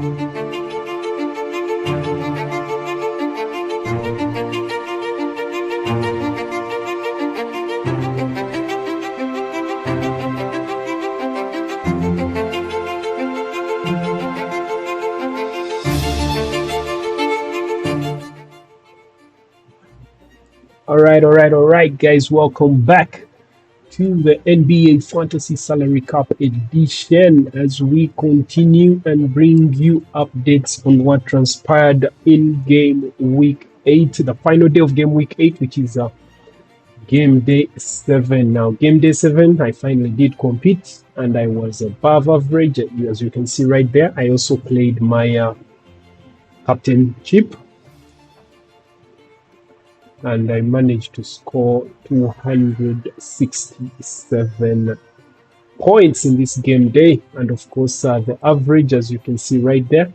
All right, guys, welcome back to the NBA Fantasy Salary Cap edition as we continue and bring you updates on what transpired in game week 8, the final day of game week 8, which is game day 7. Now, game day 7, I finally did compete and I was above average, as you can see right there. I also played my captain chip, and I managed to score 267 points in this game day. And of course, the average, as you can see right there,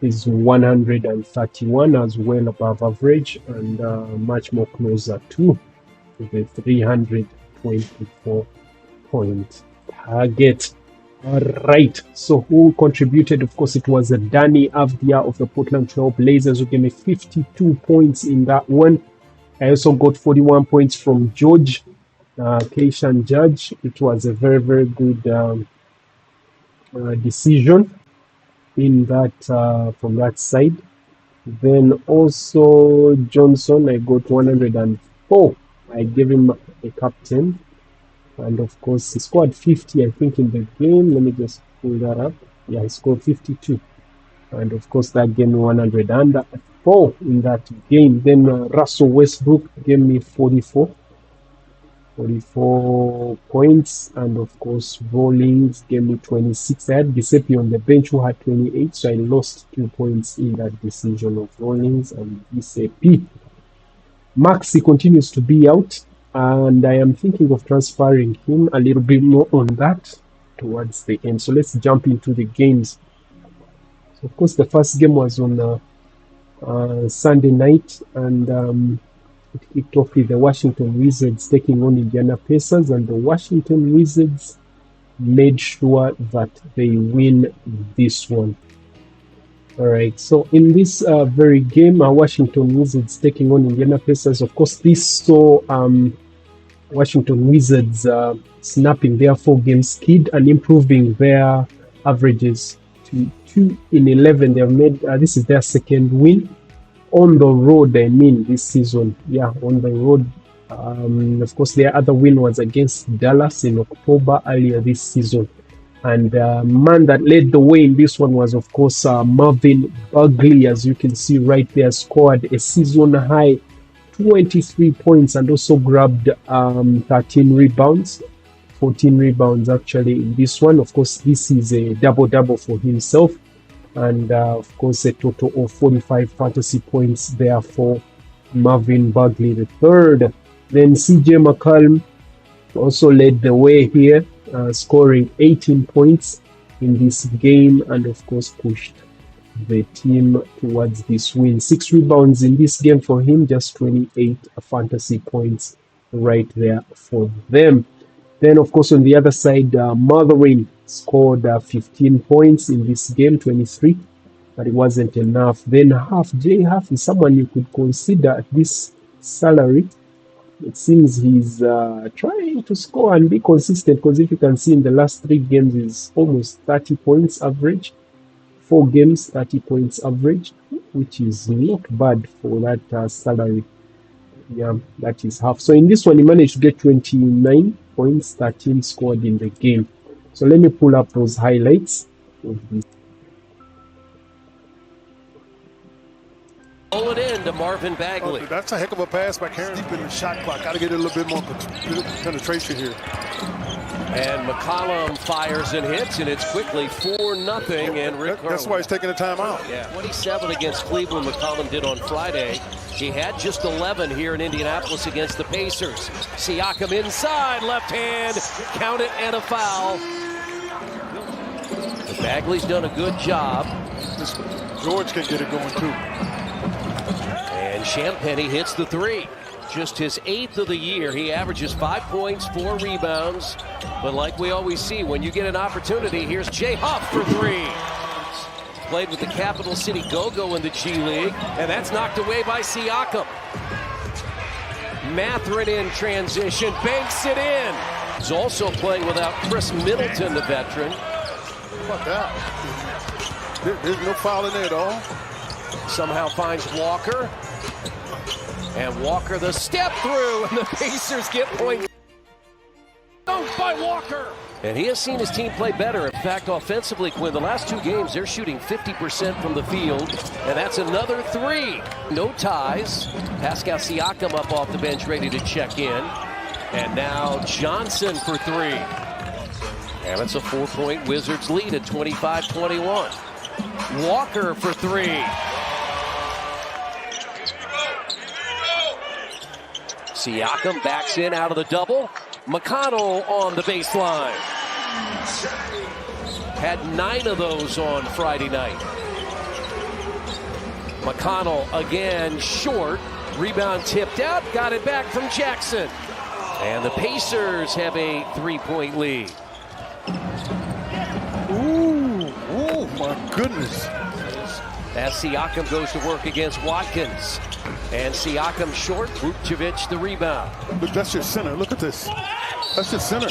is 131, as well above average, and much more closer to the 324 point target. All right, so who contributed? Of course, it was Danny Avdia of the Portland Trail Blazers, who gave me 52 points in that one. I also got 41 points from George, Keishan Judge. It was a very, very good decision in that from that side. Then also Johnson, I got 104. I gave him a captain. And of course, he scored 50, I think, in the game. Let me just pull that up. Yeah, he scored 52. And of course, that gave me 104 in that game. Then Russell Westbrook gave me 44 points, and of course Rawlings gave me 26. I had Giuseppe on the bench who had 28, so I lost 2 points in that decision of Rawlings and Giuseppe. Maxi continues to be out, and I am thinking of transferring him a little bit more on that towards the end. So let's jump into the games. So of course, the first game was on Sunday night, and it kicked off with the Washington Wizards taking on Indiana Pacers, and the Washington Wizards made sure that they win this one. All right, so in this very game, Washington Wizards taking on Indiana Pacers. Of course, this saw Washington Wizards snapping their 4-game skid and improving their averages to 2-11. They have made this is their second win on the road. I mean, this season, yeah, on the road. Of course, their other win was against Dallas in October earlier this season, and man that led the way in this one was, of course, Marvin Bagley. As you can see right there, scored a season high 23 points and also grabbed 13 rebounds. 14 rebounds actually in this one. Of course, this is a double-double for himself, and of course a total of 45 fantasy points there for Marvin Bagley the third. Then CJ McCollum also led the way here, scoring 18 points in this game, and of course pushed the team towards this win. 6 rebounds in this game for him, just 28 fantasy points right there for them. Then, of course, on the other side, Mothering scored 15 points in this game, 23, but it wasn't enough. Then Jay Huff is someone you could consider at this salary. It seems he's trying to score and be consistent, because if you can see in the last 3 games, is almost 30 points average. 4 games, 30 points average, which is not bad for that salary. Yeah, that is half. So in this one, he managed to get 29 points, 13 scored in the game. So let me pull up those highlights of this. Roll it in to Marvin Bagley. That's a heck of a pass by Karen. Deep in the shot clock. Got to get a little bit more penetration here. And McCollum fires and hits, and it's quickly 4-0. And Rick that's why he's taking the timeout. Yeah, 27 against Cleveland. McCollum did on Friday. He had just 11 here in Indianapolis against the Pacers. Siakam inside, left hand, count it, and a foul. But Bagley's done a good job. George can get it going too. And Champagnie hits the 3. Just his 8th of the year. He averages 5 points, 4 rebounds. But like we always see, when you get an opportunity, here's Jay Huff for 3. played with the Capital City Go-Go in the G League, and that's knocked away by Siakam. Mathurin in transition, banks it in. He's also playing without Chris Middleton, the veteran. How about that? There's no foul in there at all. Somehow finds Walker. And Walker the step through, and the Pacers get points. By Walker. And he has seen his team play better. In fact, offensively, Quinn, the last 2 games, they're shooting 50% from the field. And that's another 3. No ties. Pascal Siakam up off the bench, ready to check in. And now Johnson for 3. And it's a 4-point Wizards lead at 25-21. Walker for 3. Siakam backs in out of the double. McConnell on the baseline. Had 9 of those on Friday night. McConnell again short. Rebound tipped out. Got it back from Jackson. And the Pacers have a 3-point lead. Ooh, my goodness. As Siakam goes to work against Watkins. And Siakam short, Vucevic the rebound. Look, that's your center. Look at this. That's your center.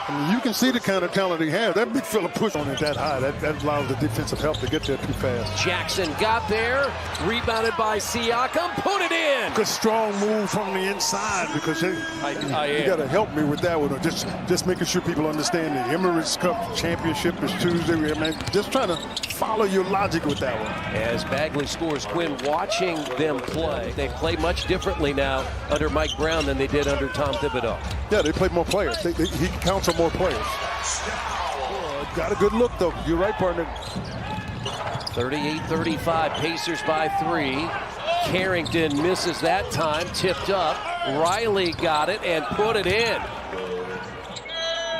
I mean, you can see the kind of talent he has. That big fella push on it that high. That allows the defensive help to get there too fast. Jackson got there, rebounded by Siakam, put it in. Good strong move from the inside because you got to help me with that one. Just making sure people understand the Emirates Cup championship is Tuesday. I mean, just trying to follow your logic with that one. As Bagley scores, Quinn, watching them play, they play much differently now under Mike Brown than they did under Tom Thibodeau. Yeah, they play more players. He counts on more players. Got a good look, though. You're right, partner. 38-35, Pacers by 3. Carrington misses that time, tipped up. Riley got it and put it in.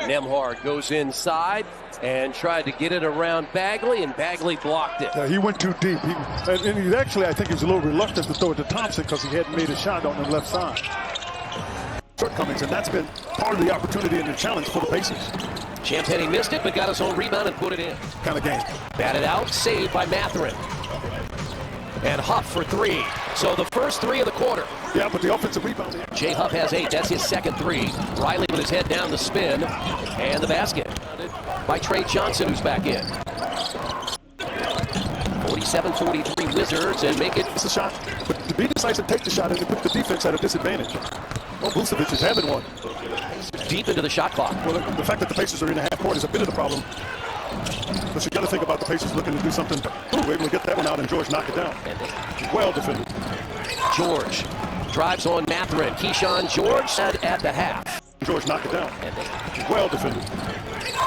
Nembhard goes inside and tried to get it around Bagley, and Bagley blocked it. Yeah, he went too deep. And he actually, I think he was a little reluctant to throw it to Thompson because he hadn't made a shot on the left side. Shortcomings, and that's been part of the opportunity and the challenge for the Pacers. Champagny missed it, but got his own rebound and put it in. Kind of game. Batted out, saved by Mathurin. And Huff for 3. So the first 3 of the quarter. Yeah, but the offensive rebound. Jay Huff has 8. That's his second 3. Riley with his head down the spin. And the basket by Trey Johnson, who's back in. 47-43 Wizards, and make it. It's a shot. But to be decisive, take the shot, and to put the defense at a disadvantage. Well, Vucevic is having one. Deep into the shot clock. Well, the fact that the Pacers are in the half court is a bit of the problem. But you got to think about the Pacers looking to do something. We're able to get that one out, and George knocked it down. Well defended. George drives on Mathurin. Keyshawn George said at the half. George knocked it down. Well defended.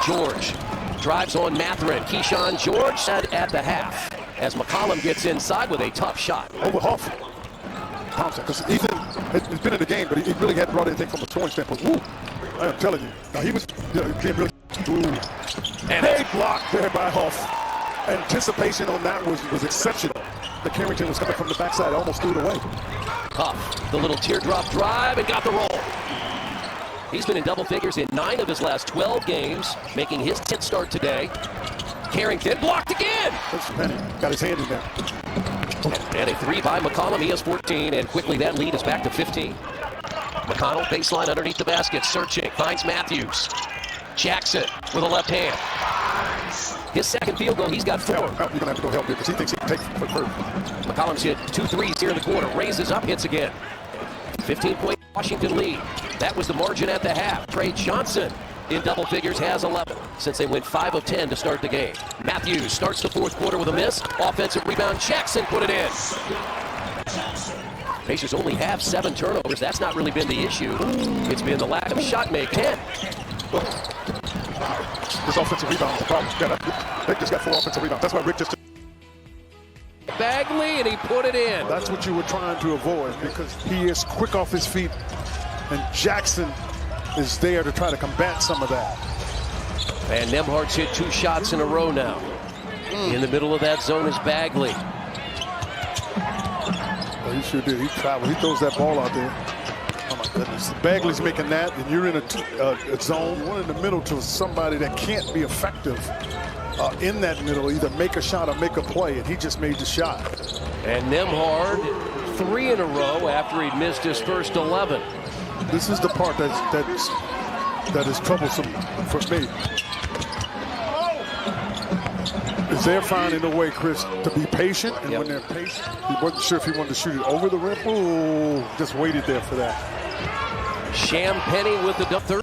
George drives on Mathurin. Keyshawn George said at the half. As McCollum gets inside with a tough shot. Over Hoff. Thompson, because Ethan has been in the game, but he really hadn't brought anything from a scoring standpoint. Woo! I am telling you. Now he was, he can't really. Ooh. And a block there by Hoff. Anticipation on that was exceptional. The Carrington was coming from the backside, almost threw it away. Huff, the little teardrop drive, and got the roll. He's been in double figures in 9 of his last 12 games, making his 10th start today. Carrington blocked again. Got his hand in there. And a 3 by McCollum. He has 14, and quickly that lead is back to 15. McConnell baseline underneath the basket, searching, finds Matthews. Jackson with a left hand. His second field goal, he's got 4. You're going to have to go help here because he thinks he can take it for third. McCollum's hit 2 threes here in the quarter. Raises up, hits again. 15-point Washington lead. That was the margin at the half. Trey Johnson in double figures has 11 since they went 5 of 10 to start the game. Matthews starts the fourth quarter with a miss. Offensive rebound. Jackson put it in. Pacers only have 7 turnovers. That's not really been the issue. It's been the lack of shot make. 10. This offensive rebound is the problem. Rick just got 4 offensive rebounds. That's why Rick just... Bagley, and he put it in. That's what you were trying to avoid because he is quick off his feet, and Jackson is there to try to combat some of that. And Nembhard's hit 2 shots in a row now. In the middle of that zone is Bagley. Well, he sure did. He traveled. He throws that ball out there. Oh, my goodness. Bagley's making that, and you're in a zone, one in the middle to somebody that can't be effective in that middle, either make a shot or make a play, and he just made the shot. And Nembhard 3 in a row after he'd missed his first 11. This is the part that is troublesome for me. Is they're finding a way, Chris, to be patient, and when they're patient, he wasn't sure if he wanted to shoot it over the rim. Ooh, just waited there for that. Champagny with the 37%.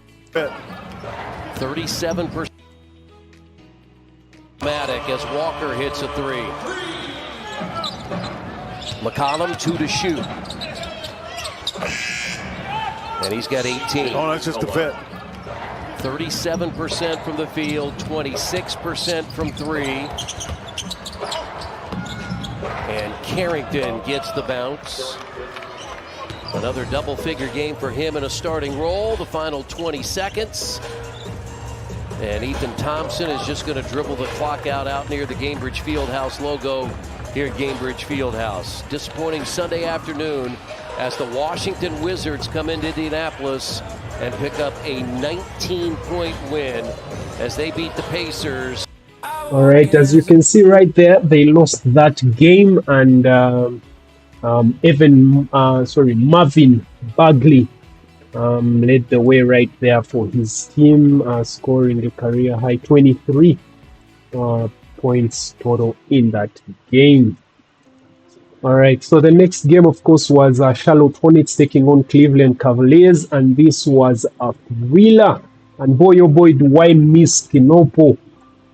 As Walker hits a 3. McCollum 2 to shoot. And he's got 18. Oh, that's just a vet. 37% from the field, 26% from 3. And Carrington gets the bounce. Another double-figure game for him in a starting role. The final 20 seconds. And Ethan Thompson is just going to dribble the clock out near the Gainbridge Fieldhouse logo here at Gainbridge Fieldhouse. Disappointing Sunday afternoon as the Washington Wizards come into Indianapolis and pick up a 19-point win as they beat the Pacers. All right, as you can see right there, they lost that game, and Marvin Bagley led the way right there for his team, scoring a career high 23 points total in that game. All right, so the next game, of course, was Charlotte Hornets taking on Cleveland Cavaliers, and this was a thriller. And boy, oh boy, do I miss Kinopo.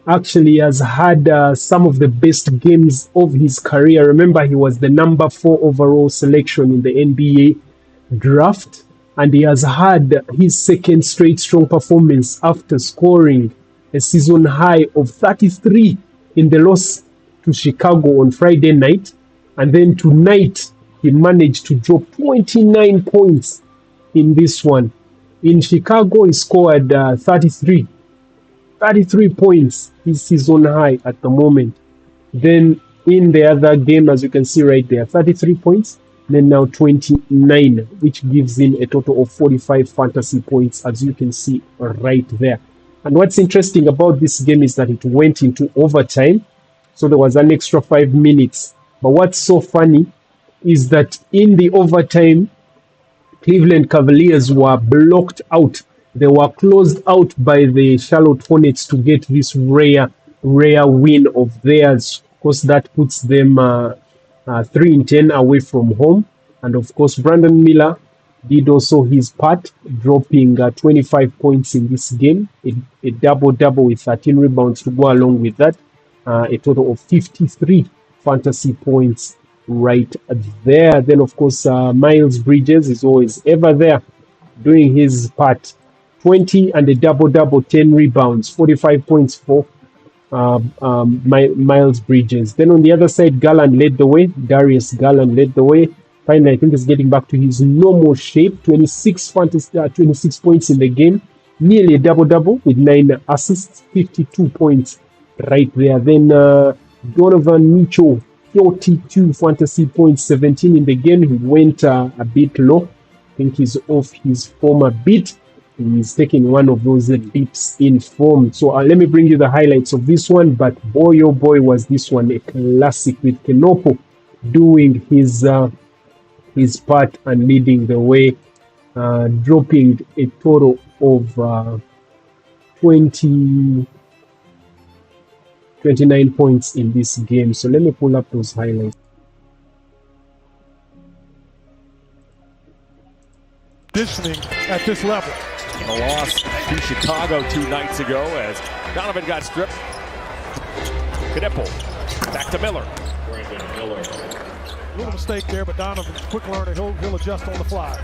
Actually has had some of the best games of his career. Remember, he was the number 4 overall selection in the NBA draft, and he has had his second straight strong performance after scoring a season high of 33 in the loss to Chicago on Friday night. And then tonight, he managed to drop 29 points in this one. In Chicago, he scored 33 points, his season high at the moment. Then in the other game, as you can see right there, 33 points, then now 29, which gives him a total of 45 fantasy points, as you can see right there. And what's interesting about this game is that it went into overtime, so there was an extra 5 minutes. But what's so funny is that in the overtime, Cleveland Cavaliers were blocked out. They were closed out by the Charlotte Hornets to get this rare win of theirs. Of course, that puts them 3-10 away from home. And of course, Brandon Miller did also his part, dropping 25 points in this game. A double-double with 13 rebounds to go along with that. A total of 53 fantasy points right there. Then, of course, Miles Bridges is always ever there doing his part. 20 and a double-double, 10 rebounds, 45 points for Miles Bridges. Then on the other side, Garland led the way. Darius Garland led the way. Finally, I think he's getting back to his normal shape. 26 points in the game. Nearly a double-double with 9 assists, 52 points right there. Then Donovan Mitchell, 42 fantasy points, 17 in the game. He went a bit low. I think he's off his form a bit. He's taking one of those dips in form. So let me bring you the highlights of this one. But boy, oh boy, was this one a classic, with Kenopo doing his part and leading the way, dropping a total of 29 points in this game. So let me pull up those highlights. Conditioning at this level. A loss to Chicago 2 nights ago as Donovan got stripped. Knipple back to Miller. A little mistake there, but Donovan's a quick learner. He'll adjust on the fly.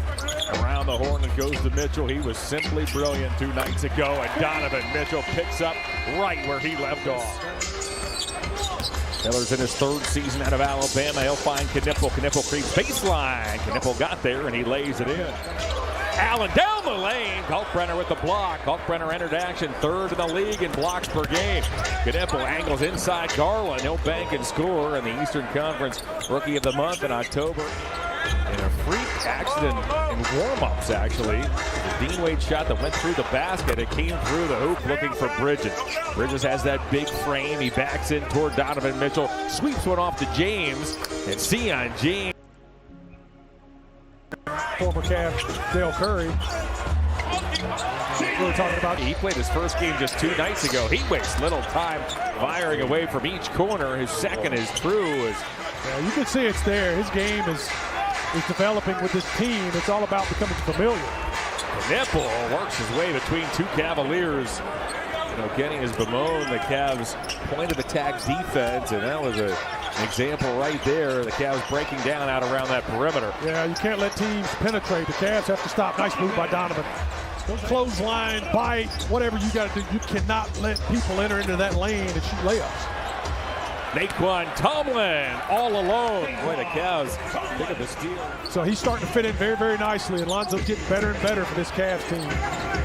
Around the horn and goes to Mitchell. He was simply brilliant 2 nights ago, and Donovan Mitchell picks up right where he left off. Miller's in his 3rd season out of Alabama. He'll find Knipple. Knipple creeps baseline. Knipple got there, and he lays it in. Allen down the lane. Kalkbrenner with the block. Kalkbrenner entered action 3rd in the league in blocks per game. Knipple angles inside Garland. He'll bank and score in the Eastern Conference Rookie of the Month in October. in a freak accident in warm-ups, actually. The Dean Wade shot that went through the basket. It came through the hoop looking for Bridges. Bridges has that big frame. He backs in toward Donovan Mitchell. Sweeps one off to James. And Sion James. Former Cavs Dale Curry. We were talking about. He played his first game just 2 nights ago. He wastes little time firing away from each corner. His second is true. Yeah, you can see it's there. His game is developing with this team. It's all about becoming familiar. Nipple works his way between 2 Cavaliers. You know, getting his bemoan the Cavs' point of attack defense, and that was an example right there. The Cavs breaking down out around that perimeter. Yeah, you can't let teams penetrate. The Cavs have to stop. Nice move by Donovan. Clothesline, bite, whatever you got to do. You cannot let people enter into that lane and shoot layups. Naquan Tomlin all alone. Boy, the Cavs pick up the steal. So he's starting to fit in very, very nicely. Alonzo's getting better and better for this Cavs team.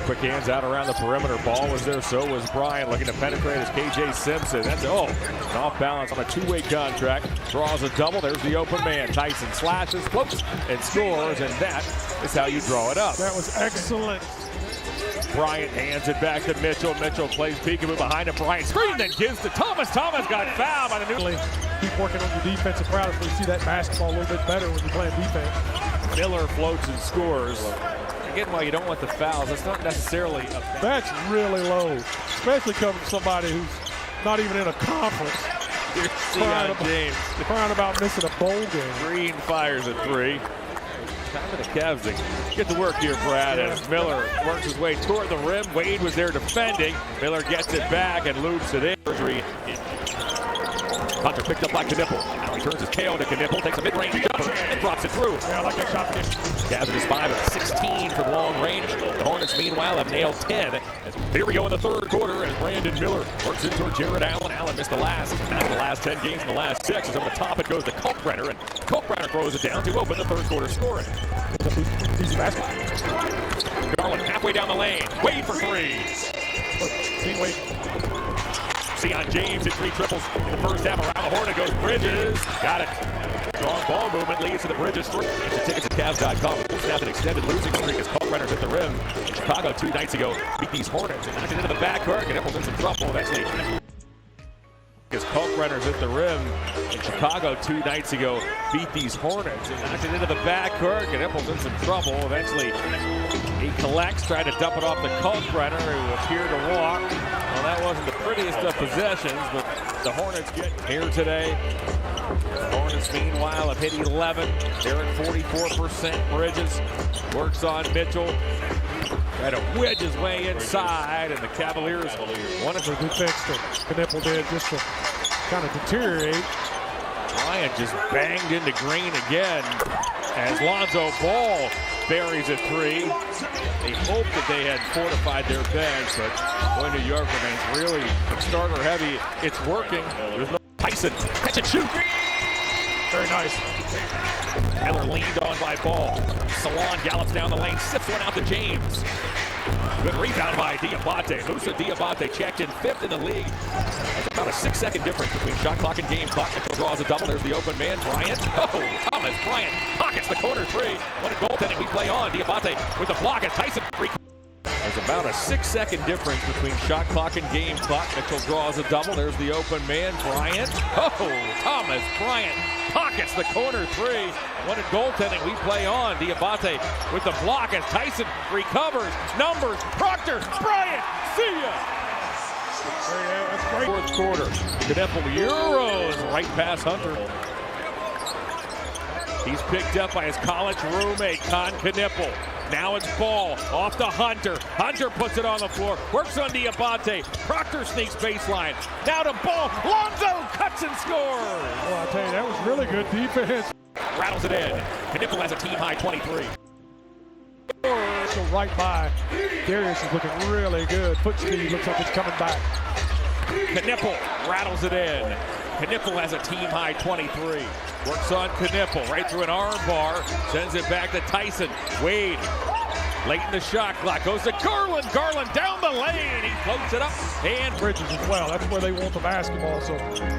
Quick hands out around the perimeter. Ball was there, so was Bryant. Looking to penetrate as KJ Simpson. That's an off balance on a 2-way contract. Draws a double. There's the open man. Tyson slashes, flips, and scores, and that is how you draw it up. That was excellent. Bryant hands it back to Mitchell. Mitchell plays peekaboo behind him. Bryant screen, then gives to Thomas. Thomas got fouled by the new. Keep working on your defensive prowess where you see that basketball a little bit better when you're playing defense. Miller floats and scores. Again, while you don't want the fouls, that's not necessarily a foul. That's really low, especially coming from somebody who's not even in a conference. Crying about missing a bowl game. Green fires a 3. Time for the Cavs to get to work here, Brad, as Miller works his way toward the rim. Wade was there defending. Miller gets it back and loops it in. Hunter picked up by Knipple. Now he turns his KO to Knipple, takes a mid-range jumper and drops it through. Yeah, I like that shot. Cavs is 5 of 16 from long range. The Hornets, meanwhile, have nailed 10. Here we go in the third quarter as Brandon Miller works in toward Jared Allen. Allen missed the last 10 games in the last 6. As over the top, it goes to Kalkbrenner, and Kalkbrenner throws it down to open the third quarter scoring. Easy basket. Garland halfway down the lane. Wade for 3. Wade. Sion James hit 3 triples in the first half. Around the horn it goes. Bridges. Got it. Strong ball movement leads to the Bridges 3. Get your tickets at Cavs.com. Snap an extended losing streak as Kalkbrenner's hit the rim. In Chicago 2 nights ago beat these Hornets and knocked it into the backcourt. And Nipple's in some trouble eventually. As Kalkbrenner's hit the rim in Chicago 2 nights ago beat these Hornets and knocked it into the backcourt. And Nipple's in some trouble eventually. He collects, tried to dump it off to Kalkbrenner, who appeared to walk. Well, that wasn't the prettiest of possessions, but the Hornets get here today. The Hornets, meanwhile, have hit 11. They're at 44%. Bridges works on Mitchell. Tried to wedge his way inside, and the Cavaliers wanted to defense that Knipple did just to kind of deteriorate. Bryant just banged into Green again as Lonzo Ball buries a 3. They hoped that they had fortified their bench, but boy, New York remains really starter heavy. It's working. There's no Tyson. Catch and shoot. Very nice. Miller leaned on by Ball. Salon gallops down the lane, sips one out to James. Good rebound by Diabate. Musa Diabate checked in 5th in the league. That's about a 6-second difference between shot clock and game clock. Mitchell draws a double. There's the open man, Bryant. Oh, Thomas Bryant pockets the corner 3. What a goaltending we play on. Diabate with the block and Tyson. There's about a 6-second difference between shot clock and game clock. Mitchell draws a double. There's the open man, Bryant. Oh, Thomas Bryant pockets the corner 3. What a goaltending we play on. Diabate with the block as Tyson recovers. Numbers, Proctor, Bryant, see ya! Fourth quarter. Knipple Euros right past Hunter. He's picked up by his college roommate, Con Knipple. Now it's Ball off to Hunter. Hunter puts it on the floor. Works on Diabate. Proctor sneaks baseline. Now to Ball. Lonzo cuts and scores. Well, I'll tell you, that was really good defense. Rattles it in. Knipple has a team high 23. So right by. Darius is looking really good. Foot speed looks like it's coming back. Knipple rattles it in. Knipple has a team high 23. Works on Knipple right through an arm bar. Sends it back to Tyson. Wade Late in the shot clock, goes to Garland. Garland down the lane. He floats it up. And Bridges as well. That's where they want the basketball, so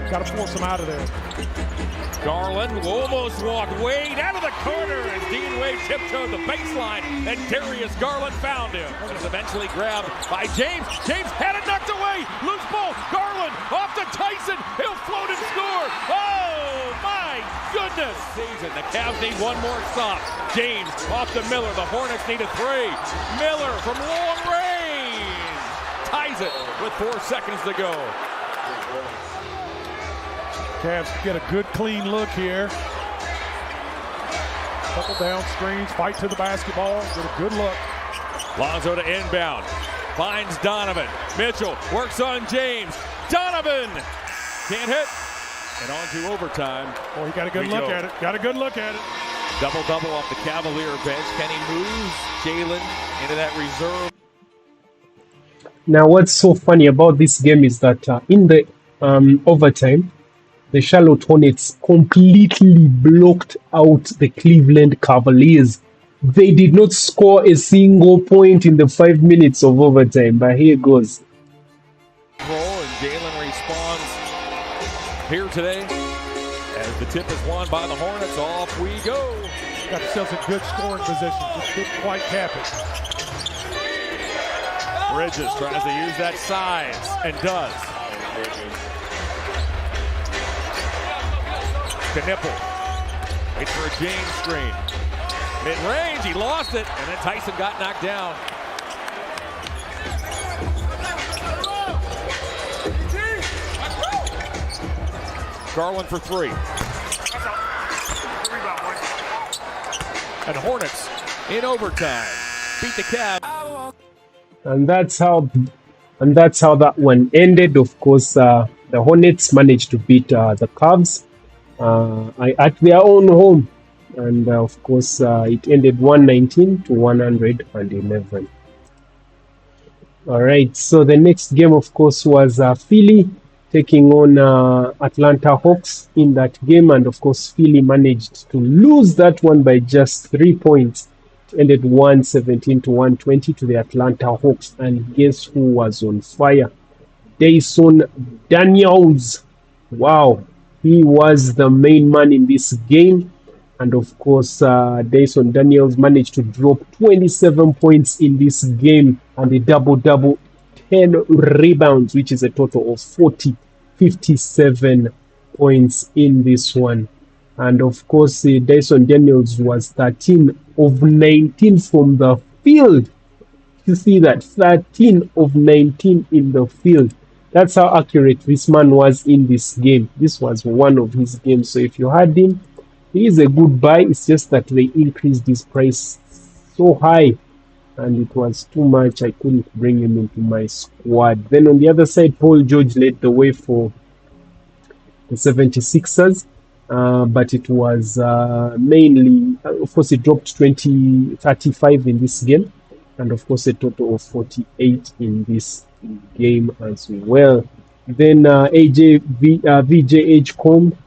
got to force them out of there. Garland almost walked way down to the corner as Dean Wade tiptoed the baseline, and Darius Garland found him. It was eventually grabbed by James. James had it knocked away. Loose ball. Garland off to Tyson. He'll float and score. Oh, my goodness. The Cavs need one more stop. James off to Miller. The Hornets need a three. Miller from long range ties it with 4 seconds to go. Cavs get a good clean look here. Couple down screens, fight to the basketball, get a good look. Lonzo to inbound, finds Donovan. Mitchell works on James. Donovan can't hit. And on to overtime. Oh, he got a good look at it. Got a good look at it. Double-double off the Cavalier bench. Can he move Jalen into that reserve? Now, what's so funny about this game is that in the overtime, the Charlotte Hornets completely blocked out the Cleveland Cavaliers. They did not score a single point in the 5 minutes of overtime, but here goes. And Jalen responds here today as the tip is won by the Hornets. Off we go. Got themselves in good scoring position. Just didn't quite cap it. Bridges tries to use that size and does. Knipple. Waits for a James screen. Mid-range, he lost it, and then Tyson got knocked down. Garland for three. And Hornets in overtime beat the Cavs. And that's how that one ended. Of course, the Hornets managed to beat the Cavs at their own home, and of course it ended 119 to 111. All right, so the next game, of course, was Philly taking on Atlanta Hawks in that game, and of course Philly managed to lose that one by just 3 points. It ended 117 to 120 to the Atlanta Hawks, and guess who was on fire? Dyson Daniels. Wow. He was the main man in this game. And of course, Dyson Daniels managed to drop 27 points in this game and a double-double, 10 rebounds, which is a total of 57 points in this one. And of course, Dyson Daniels was 13 of 19 from the field. You see that? 13 of 19 in the field. That's how accurate this man was in this game. This was one of his games. So if you had him, he is a good buy. It's just that they increased his price so high, and it was too much. I couldn't bring him into my squad. Then on the other side, Paul George led the way for the 76ers. But it was mainly, of course, it dropped 35 in this game. And of course, a total of 48 in this game as well. Then VJH Combe,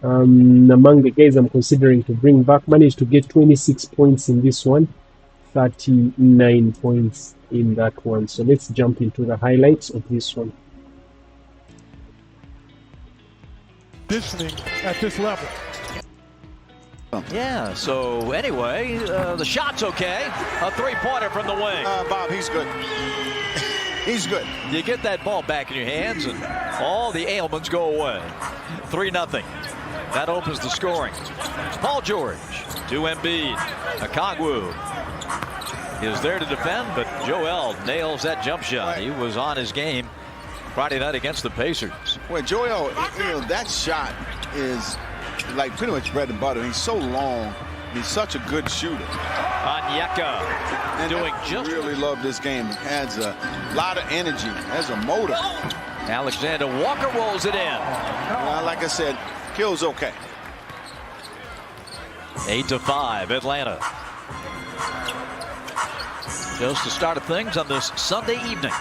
among the guys I'm considering to bring back, managed to get 26 points in this one, 39 points in that one. So let's jump into the highlights of this one. Conditioning at this level. Yeah, so anyway, the shot's okay. A three-pointer from the wing. Bob, he's good. He's good. You get that ball back in your hands and all the ailments go away. 3-0. That opens the scoring. Paul George to Embiid. Okongwu is there to defend, but Joel nails that jump shot. He was on his game Friday night against the Pacers. Well, Joel, that shot is like pretty much bread and butter. He's so long. He's such a good shooter. Onyeka doing just. Really love this game. He has a lot of energy. Has a motor. Alexander Walker rolls it in. Well, like I said, Kill's okay. 8-5, Atlanta. Just the start of things on this Sunday evening.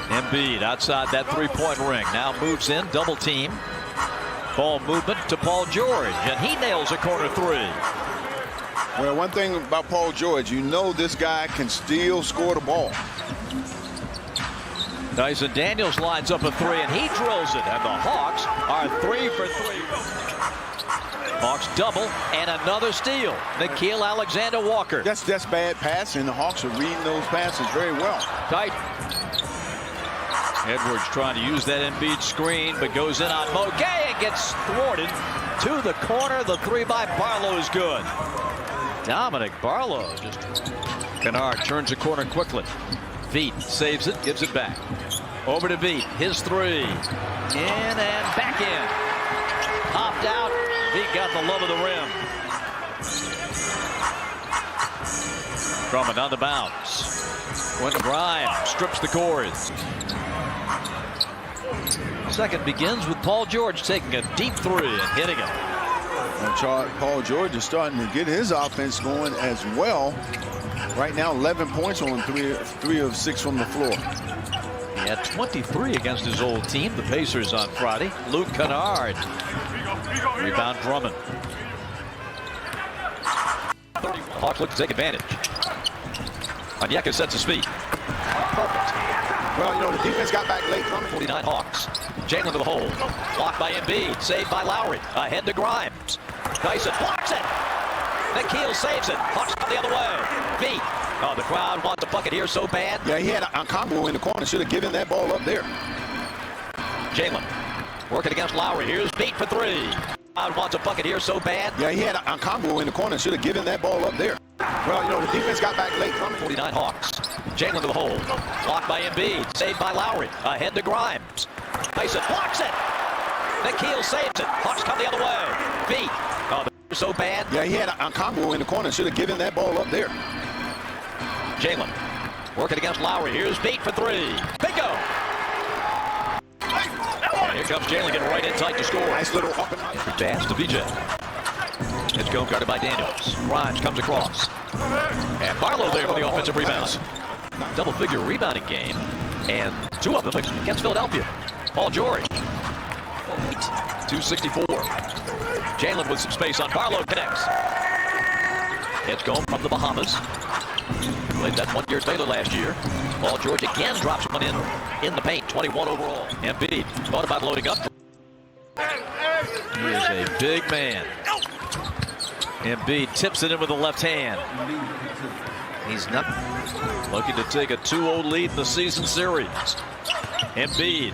Embiid outside that three-point ring. Now moves in, double team. Ball movement to Paul George, and he nails a corner three. Well, one thing about Paul George, you know this guy can still score the ball. Dyson Daniels lines up a three, and he drills it. And the Hawks are 3 for 3. Hawks double and another steal. Nickeil Alexander-Walker. That's bad pass, and the Hawks are reading those passes very well. Tight. Edwards trying to use that Embiid screen, but goes in on Mogay and gets thwarted to the corner. The three by Barlow is good. Dominic Barlow just. Kennard turns the corner quickly. Veet saves it, gives it back. Over to Veet. His three. In and back in. Popped out. Veet got the love of the rim. Drummond on the bounce. Quentin Grimes strips the cords. Second begins with Paul George taking a deep three and hitting it. And Paul George is starting to get his offense going as well. Right now, 11 points on 3 of 6 from the floor. He had 23 against his old team, the Pacers, on Friday. Luke Kennard. Rebound Drummond. Hawks look to take advantage. Onyeka sets his feet. Perfect. Well, you know, the defense got back late. 49 Hawks. Jalen to the hole. Blocked by Embiid. Saved by Lowry. Ahead to Grimes. Dyson blocks it. Nickeil saves it. Hawks come the other way. Veet. Oh, the crowd wants a bucket here so bad. Yeah, he had a combo in the corner. Should have given that ball up there. Jalen working against Lowry. Here's Veet for three. Crowd wants a bucket here so bad. Yeah, he had a combo in the corner. Should have given that ball up there. Well, you know, the defense got back late. 49 Hawks. Jalen to the hole. Blocked by Embiid. Saved by Lowry. Ahead to Grimes. Dyson blocks it. Nickeil saves it. Hawks come the other way. Veet. Oh, they're so bad. Yeah, he had a combo in the corner. Should have given that ball up there. Jalen working against Lowry. Here's Veet for three. Bingo! And here comes Jalen getting right in tight to score. Nice little up and pass to VJ. It's guarded by Daniels. Grimes comes across. And Barlow there for the offensive rebound. Double-figure rebounding game. And 2 of them against Philadelphia. Paul George. 264. Jalen with some space on Barlow connects. Edgecombe from the Bahamas. Played that 1 year Taylor last year. Paul George again drops one in the paint. 21 overall. Embiid thought about loading up. He is a big man. Embiid tips it in with the left hand. He's not looking to take a 2-0 lead in the season series. Embiid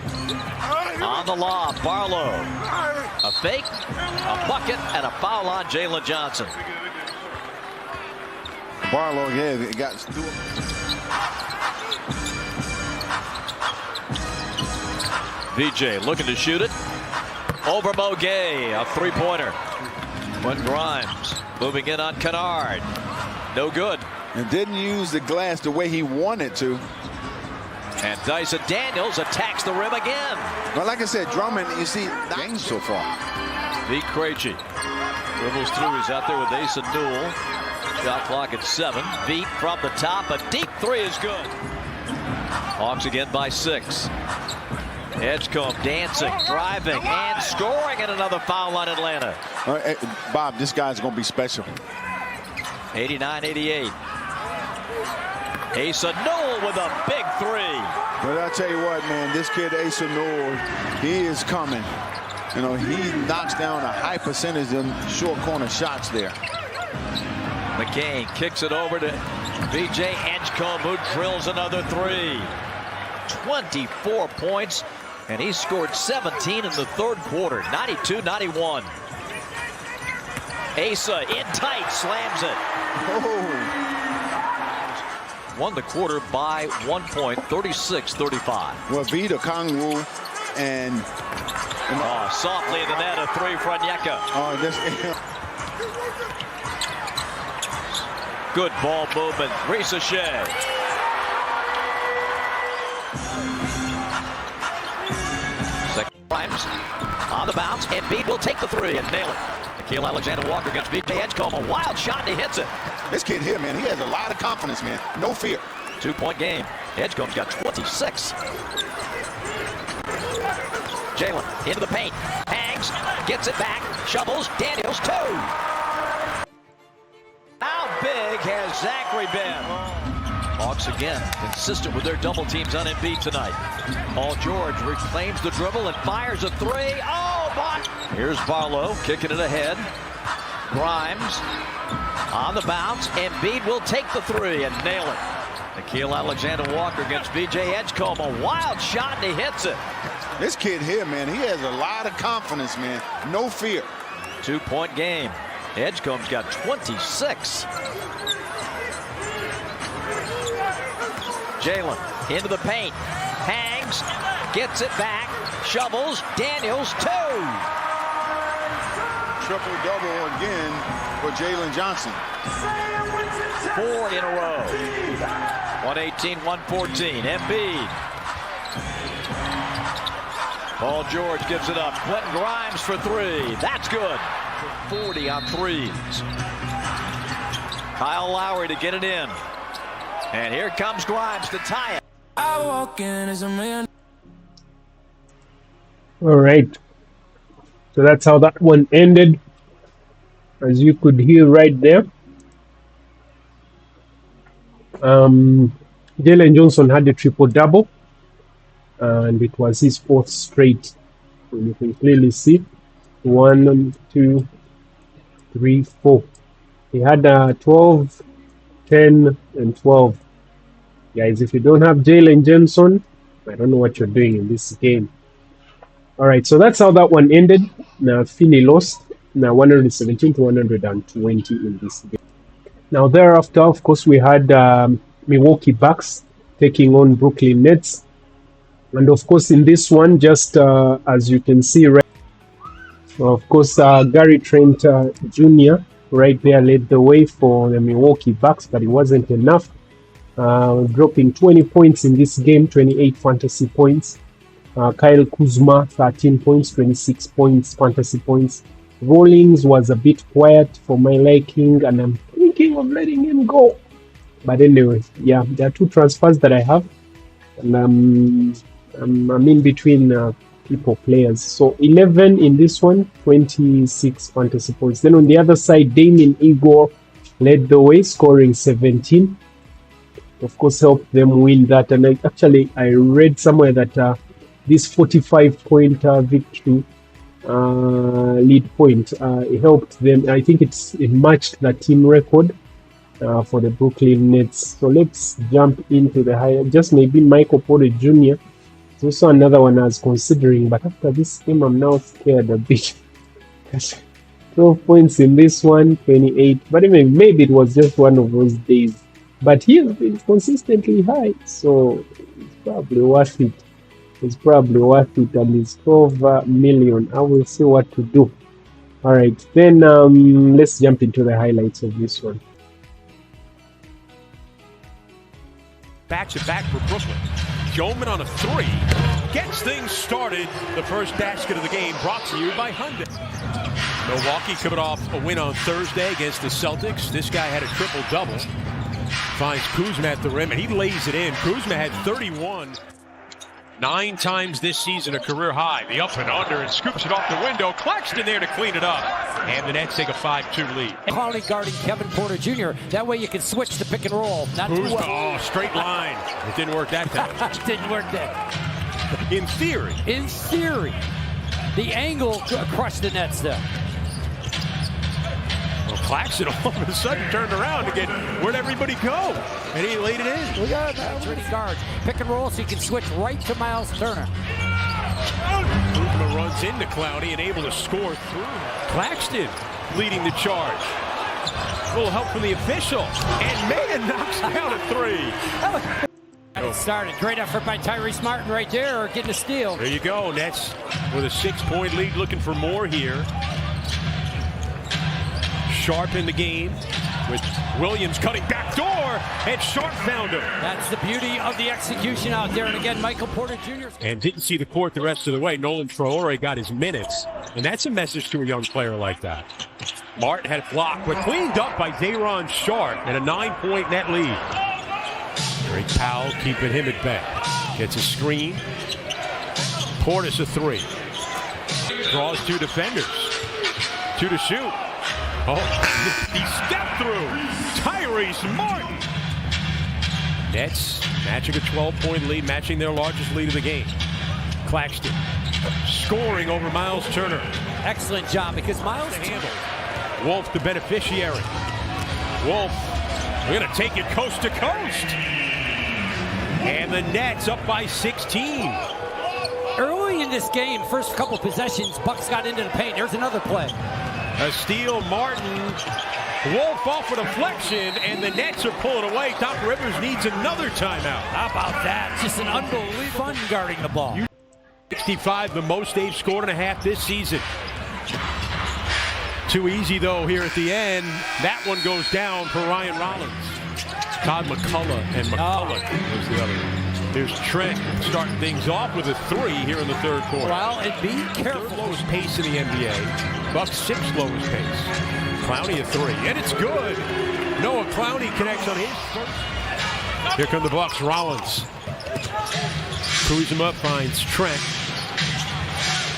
on the lob. Barlow. A fake, a bucket, and a foul on Jalen Johnson. Barlow, yeah, it got through. VJ looking to shoot it. Over Mogay, a three-pointer. When Grimes moving in on Kennard. No good. And didn't use the glass the way he wanted to. And Dyson Daniels attacks the rim again. Well, like I said, Drummond, you see, games so far. Veet Krejci dribbles through. He's out there with Asa Newell. Shot clock at 7. Veet from the top. A deep three is good. Hawks again by 6. Edgecombe dancing, driving, and scoring, and another foul on Atlanta. Bob, this guy's going to be special. 89-88. Asa Newell with a big three. But I tell you what, man, this kid Asa Newell, he is coming. You know, he knocks down a high percentage of short corner shots there. McCain kicks it over to VJ Edgecombe, who drills another three. 24 points, and he scored 17 in the third quarter. 92-91. Asa in tight, slams it. Oh. Won the quarter by 1 point, 36-35. Well, Vita Kongwu and softly in the net, a three for Onyeka. Good ball movement. Risa Shea. Second Grimes on the bounce. Embiid will take the three and nail it. Nickeil Alexander-Walker against VJ Edgecombe. A wild shot, and he hits it. This kid here, man, he has a lot of confidence, man. No fear. 2-point game. Edgecombe's got 26. Jalen into the paint. Hangs. Gets it back. Shovels. Daniels, 2. Now Zachary Ben. Hawks again, consistent with their double teams on Embiid tonight. Paul George reclaims the dribble and fires a three. Oh, but here's Barlow kicking it ahead. Grimes on the bounce. Embiid will take the three and nail it. Nickeil Alexander-Walker against B.J. Edgecombe. A wild shot, and he hits it. This kid here, man, he has a lot of confidence, man. No fear. 2-point game. Edgecombe's got 26. Jalen into the paint. Hangs. Gets it back. Shovels. Daniels, 2. Triple-double again for Jalen Johnson. 4 in a row. 118-114. Embiid. Paul George gives it up. Quentin Grimes for 3. That's good. 40 on threes. Kyle Lowry to get it in. And here comes Grimes to tie it. I walk in as a man. All right. So that's how that one ended. As you could hear right there. Jalen Johnson had a triple-double. And it was his 4th straight. So you can clearly see 1, 2, 3, 4. He had 12, 10, and 12. Guys, if you don't have Jalen Johnson, I don't know what you're doing in this game. All right, so that's how that one ended. Now, Philly lost. Now, 117 to 120 in this game. Now, thereafter, of course, we had Milwaukee Bucks taking on Brooklyn Nets. And of course, in this one, just as you can see, right, of course, Gary Trent Jr. right there led the way for the Milwaukee Bucks, but it wasn't enough. Dropping 20 points in this game, 28 fantasy points. Kyle Kuzma, 13 points, 26 points, fantasy points. Rawlings was a bit quiet for my liking, and I'm thinking of letting him go. But anyway, yeah, there are 2 transfers that I have. And I'm in between players. So 11 in this one, 26 fantasy points. Then on the other side, Damien Igor led the way, scoring 17. Of course, helped them win that. And I read somewhere that this 45-point victory lead point it helped them. I think it matched the team record for the Brooklyn Nets. So let's jump into the higher. Just maybe Michael Porter Jr. It's also another one I was considering, but after this game, I'm now scared a bit. 12 points in this one, 28. But maybe it was just one of those days. But he has been consistently high, so it's probably worth it. It's probably worth it, and it's 12 million. I will see what to do. All right, then let's jump into the highlights of this one. Back-to-back for Brooklyn. Yeoman on a 3 gets things started. The first basket of the game brought to you by Hyundai. Milwaukee coming off a win on Thursday against the Celtics. This guy had a triple-double. Finds Kuzma at the rim, and he lays it in. Kuzma had 31. 9 times this season, a career high. The up and under, and scoops it off the window. Claxton there to clean it up. And the Nets take a 5-2 lead. Quality guarding Kevin Porter Jr. That way you can switch the pick and roll. Not Kuzma, oh, straight line. It didn't work that time. Didn't work that. In theory. In theory. The angle crushed the Nets there. Well, Claxton all of a sudden turned around to get, where'd everybody go? And he laid it in. We got it. 3 guards. Pick and roll so you can switch right to Miles Turner. Kuzma runs into Cloudy and able to score through. Claxton leading the charge. A little help from the official. And Mayan knocks down a 3. It started. Great effort by Tyrese Martin right there, getting a steal. There you go. Nets with a 6-point lead, looking for more here. Sharp in the game with Williams cutting back door, and Sharp found him. That's the beauty of the execution out there. And again, Michael Porter Jr. And didn't see the court the rest of the way. Nolan Traore got his minutes, and that's a message to a young player like that. Martin had it blocked, but cleaned up by Day'Ron Sharp, and a 9-point net lead. Drake Powell keeping him at bay. Gets a screen. Portis a 3. Draws 2 defenders. 2 to shoot. Oh, he stepped through. Tyrese Martin. Nets matching a 12-point lead, matching their largest lead of the game. Claxton scoring over Miles Turner. Excellent job because Miles handle. Wolf the beneficiary. Wolf, we're going to take it coast to coast. And the Nets up by 16. Early in this game, first couple possessions, Bucks got into the paint. There's another play. A steal, Martin. Wolf off a deflection, and the Nets are pulling away. Doc Rivers needs another timeout. How about that? Just an unbelievable fun guarding the ball. 65, the most they've scored in a half this season. Too easy, though, here at the end. That one goes down for Ryan Rollins. Todd McCullough and McCullough was the other one. There's Trent starting things off with a 3 here in the third quarter. Well, and be careful. Third lowest pace in the NBA. Bucks 6th lowest pace. Clowney a 3, and it's good. Noah Clowney connects on his first. Here come the Bucks. Rollins screws him up, finds Trent,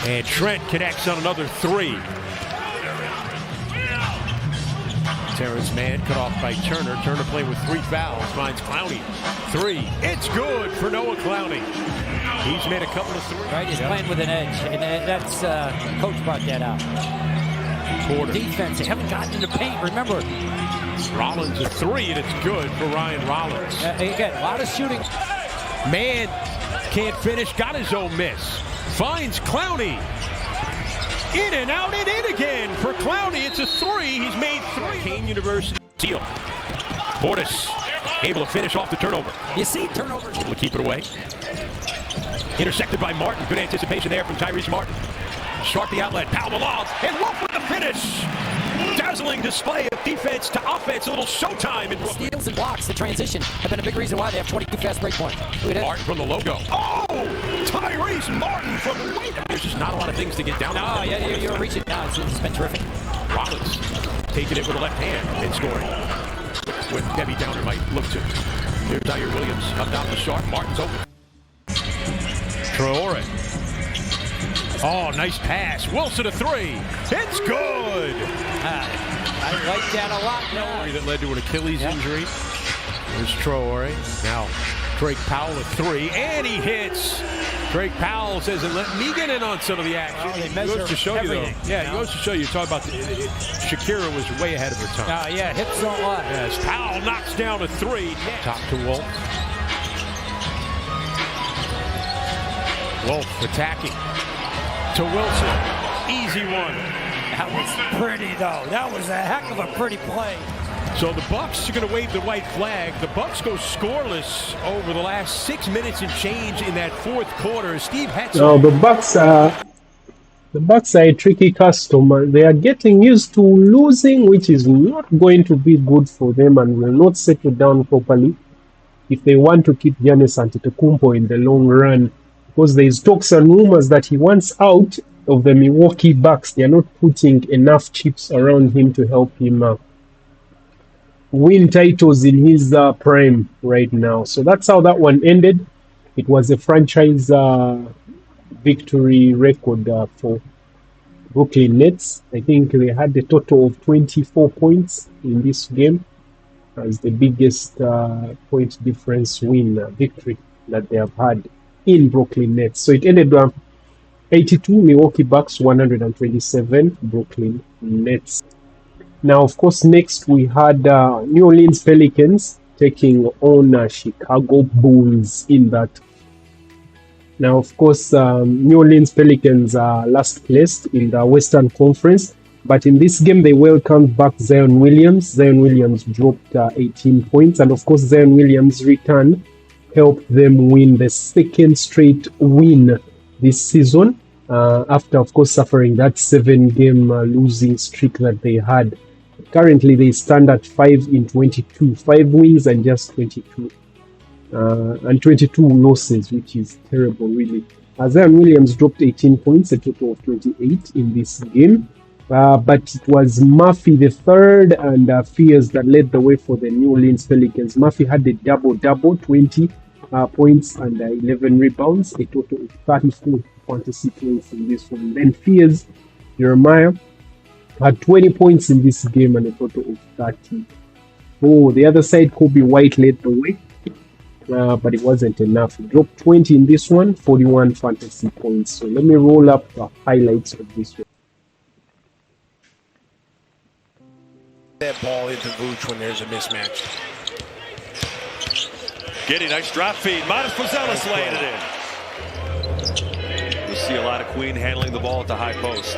and Trent connects on another 3. Terrence Mann cut off by Turner. Turner playing with 3 fouls. Finds Clowney. 3. It's good for Noah Clowney. He's made a couple of 3s. Right, he's playing with an edge, and that's coach brought that out. Porter. Defense, they haven't gotten in the paint. Remember, Rollins a 3, and it's good for Ryan Rollins. Again, a lot of shooting. Mann can't finish. Got his own miss. Finds Clowney. In and out and in again for Clowney. It's a 3. He's made 3. Kane University steal. Portis able to finish off the turnover. You see turnover. Able to keep it away. Intercepted by Martin. Good anticipation there from Tyrese Martin. Sharp the outlet. Powell along. And Wolf with the finish. Dazzling display of defense to offense. A little showtime. In steals and blocks, the transition, have been a big reason why they have 22 fast break points. Martin from the logo. Oh! Tyrese Martin from the way. There's just not a lot of things to get down. Oh, yeah, you're reaching down. It's been terrific. Rollins taking it with the left hand and scoring. When Debbie Downer might look to. Here's Tyre Williams up down the sharp. Martin's open. Traore. Oh, nice pass. Wilson a 3. It's good. I like that a lot. No. That led to an Achilles injury. There's Traore. Now Drake Powell a 3, and he hits. Drake Powell says, and let me get in on some of the action. Well, it goes to show everything, you, though. Yeah, it goes to show you. Talk about Shakira was way ahead of her time. Yeah, hips don't lie. Yes, Powell knocks down a 3. Top to Wolf. Wolf attacking to Wilson. Easy one. That was pretty, though. That was a heck of a pretty play. So the Bucks are going to wave the white flag. The Bucks go scoreless over the last 6 minutes and change in that fourth quarter. Steve Hetzel. No, the Bucks are a tricky customer. They are getting used to losing, which is not going to be good for them and will not settle down properly if they want to keep Giannis Antetokounmpo in the long run. Because there is talks and rumors that he wants out of the Milwaukee Bucks. They are not putting enough chips around him to help him win titles in his prime right now. So that's how that one ended. It was a franchise victory record for Brooklyn Nets. I think they had a total of 24 points in this game as the biggest point difference win victory that they have had in Brooklyn Nets. So it ended 82 Milwaukee Bucks, 127 Brooklyn Nets. Now, of course, next we had New Orleans Pelicans taking on Chicago Bulls in that. Now, of course, New Orleans Pelicans are last placed in the Western Conference, but in this game they welcomed back Zion Williams. Zion Williams dropped 18 points, and of course, Zion Williams' return helped them win the second straight win this season, after, of course, suffering that 7-game losing streak that they had. Currently, they stand at 5-22, 5 wins and just 22. And 22 losses, which is terrible, really. Zion Williams dropped 18 points, a total of 28 in this game. But it was Murphy the third and Fears that led the way for the New Orleans Pelicans. Murphy had a double-double, 20 points and 11 rebounds, a total of 34 fantasy points in this one. Then Fears, Jeremiah, Had 20 points in this game and a total of 30. Oh, the other side, Kobe White led the way, but it wasn't enough. He dropped 20 in this one, 41 fantasy points. So let me roll up the highlights of this one. That ball into Vooch when there's a mismatch. Getty, nice drop feed. Modest Pozelis laying it in. You'll see a lot of Queen handling the ball at the high post.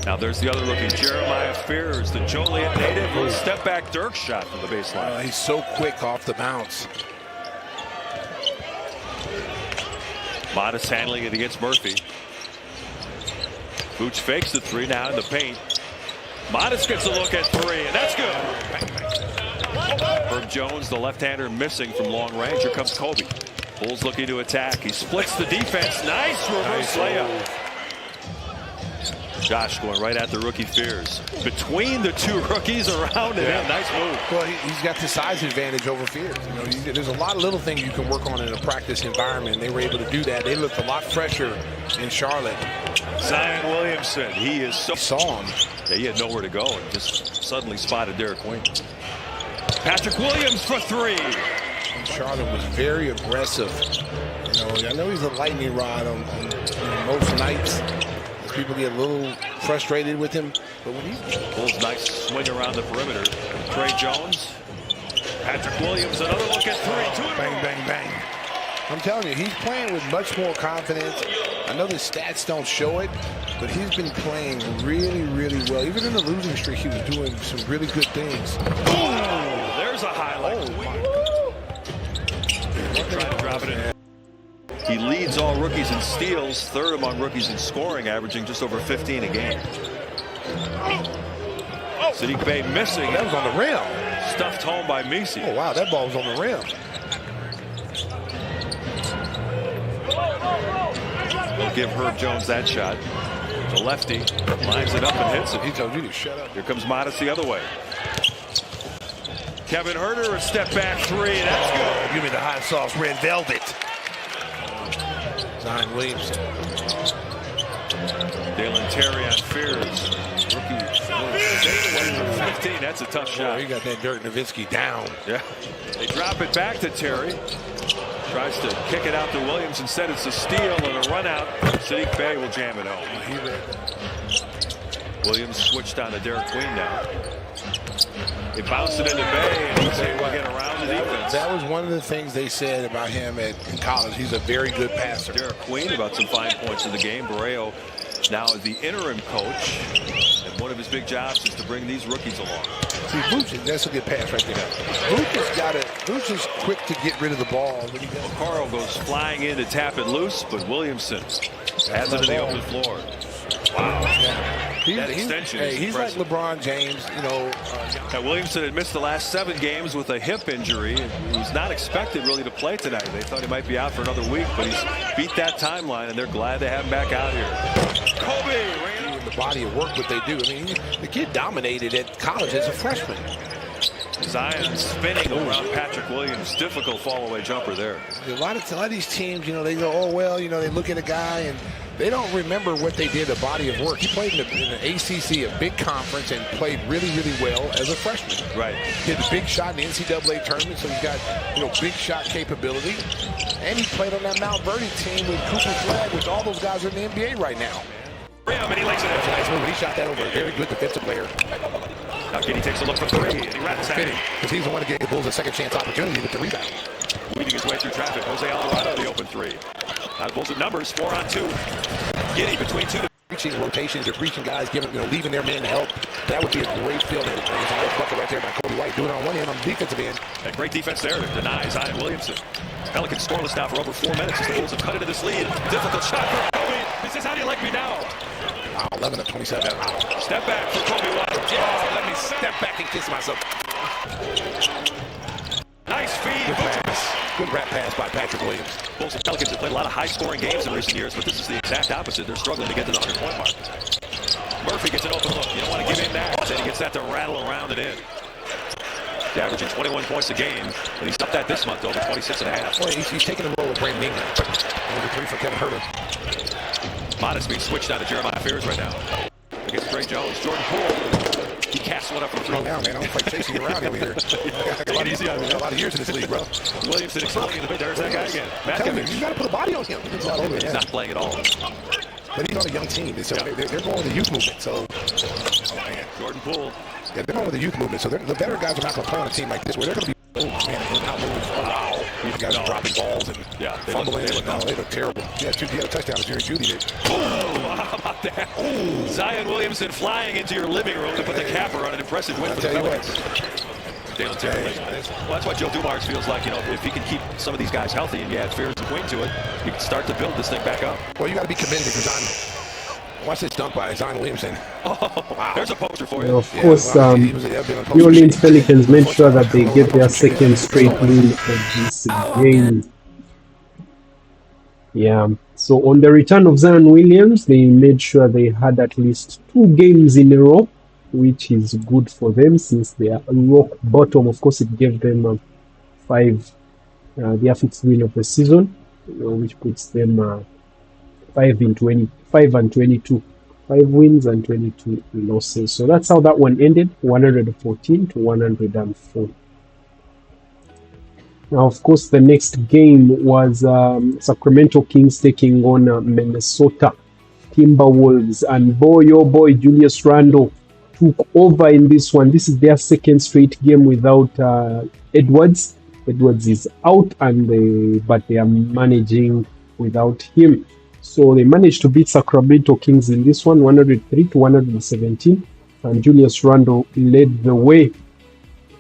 Now there's the other rookie, Jeremiah Fears, the Joliet native. Little step back Dirk shot from the baseline. He's so quick off the bounce. Modest handling it against Murphy. Vooch fakes the three now in the paint. Modest gets a look at three, and that's good. Herb Jones, the left-hander, missing from long range. Here comes Kobe. Bulls looking to attack. He splits the defense. Nice reverse layup. Josh going right at the rookie Fears. Between the two rookies around him. Yeah. Nice move. Well, he's got the size advantage over Fears. You know, there's a lot of little things you can work on in a practice environment, and they were able to do that. They looked a lot fresher in Charlotte. Zion Williamson, he is so... Saw him. Yeah, he had nowhere to go and just suddenly spotted Derek Queen. Patrick Williams for three. And Charlotte was very aggressive. You know, I know he's a lightning rod on most nights. People get a little frustrated with him, but when he's Bulls nice swing around the perimeter. Trey Jones, Patrick Williams, another look at three. Bang, bang, bang. I'm telling you, he's playing with much more confidence. I know the stats don't show it, but he's been playing really, really well. Even in the losing streak, he was doing some really good things. Oh, there's a highlight. Trying to drop it in. He leads all rookies in steals, third among rookies in scoring, averaging just over 15 a game. Sadiq Bey missing. That was on the rim. Stuffed home by Misi. Oh, wow, that ball was on the rim. They'll give Herb Jones that shot. The lefty lines it up and hits it. He told you to shut up. Here comes Modest the other way. Kevin Herter, a step back three. That's good. Give me the hot sauce, red velvet. Zion Williamson. Dalen Terry on Fears. Rookie. 15. That's a tough shot. He got that Dirk Nowitzki down. Yeah. They drop it back to Terry. Tries to kick it out to Williams. Instead, it's a steal and a run out. Sadiq Bey will jam it home. Williams switched on to Derek Queen now. He bounced it into Bey, and he's able to get around the defense. That was one of the things they said about him in college. He's a very good passer. Derek Queen about some fine points in the game. Barreo now is the interim coach, and one of his big jobs is to bring these rookies along. See, Vooch, that's a good pass right there. Vooch is quick to get rid of the ball. Carl goes flying in to tap it loose, but Williamson has it in the open floor. Wow. That extension is he's like LeBron James, you know. Williamson had missed the last 7 games with a hip injury. He was not expected really to play tonight. They thought he might be out for another week, but he's beat that timeline, and they're glad to have him back out here. Kobe! The body of work, what they do. I mean, the kid dominated at college as a freshman. Zion spinning around Patrick Williams. Difficult fall-away jumper there. A lot of these teams, you know, they go, oh, well, you know, they look at a guy and they don't remember what they did, a body of work. He played in the ACC, a big conference, and played really, really well as a freshman. Right. Hit a big shot in the NCAA tournament, so he's got, you know, big shot capability. And he played on that Mount Verdi team with Cooper Flagg, which all those guys are in the NBA right now. And he lays it in. Nice move. He shot that over. Very good defensive player. Now Kenny takes a look for three, and he wraps that in. Because he's the one that gave the Bulls a second chance opportunity with the rebound. Weeding his way through traffic. Jose Alvarado, the open three. Now the Bulls with numbers, 4 on 2. Giddy between 2. Reaching rotations, they're reaching guys, giving, you know, leaving their man to help. That would be a great field. There's a nice bucket right there by Kobe White, doing it on one end, on the defensive end. And great defense there to deny Zion Williamson. Pelicans scoreless now for over 4 minutes as the Bulls have cut into this lead. Difficult shot for Kobe. This is how do you like me now? Wow, 11 of 27. Wow. Step back for Kobe White. Yeah, let me step back and kiss myself. Nice feed. Good pass. Good rat pass by Patrick Williams. Bulls and Pelicans have played a lot of high-scoring games in recent years, but this is the exact opposite. They're struggling to get to the 100-point mark. Murphy gets an open look. You don't want to give him that. Then he gets that to rattle around and in. He's averaging 21 points a game, and he's up that this month over 26.5. Well, he's taking a role with Brandon Ingram. Number 3 for Kevin Herter. Modest being switched out to Jeremiah Fears right now. against Trey Jones. Jordan Poole. He casts one up from three. Calm down, man. I don't fight chasing you around over here. I got a lot of years in this league, bro. Williamson exploding in the mid. There's that guy again. You got to put a body on him. He's not playing at all. But he's on a young team, so they're going with the youth movement. So, Jordan Poole. Yeah, they're going with the youth movement. So the better guys are not going to play on a team like this, where they're going to be. Oh man, out moving. Wow, these guys are dropping balls and fumbling. They look terrible. Yeah, he had a touchdown as Jerry Judy did. Oh, how about that? Oh. Zion Williamson flying into your living room to put the capper on an impressive win for the Pelicans. Well, that's what Joe Dumars feels like. You know, if he can keep some of these guys healthy and you add Fears and Queen to it, you can start to build this thing back up. Well, you got to be committed because watch this dunk by Zion Williamson. Oh, wow. There's a poster for you. Of course, New Orleans Pelicans made sure that they get their second straight win of this game. Yeah, so on the return of Zion Williams, they made sure they had at least 2 games in a row, which is good for them since they are rock bottom. Of course, it gave them their 5th win of the season, which puts them 5 and 22, 5 wins and 22 losses. So that's how that one ended, 114 to 104. Now, of course, the next game was Sacramento Kings taking on Minnesota Timberwolves, and boy, oh boy, Julius Randle took over in this one. This is their 2nd straight game without Edwards. Edwards is out, but they are managing without him. So they managed to beat Sacramento Kings in this one, 103 to 117. And Julius Randle led the way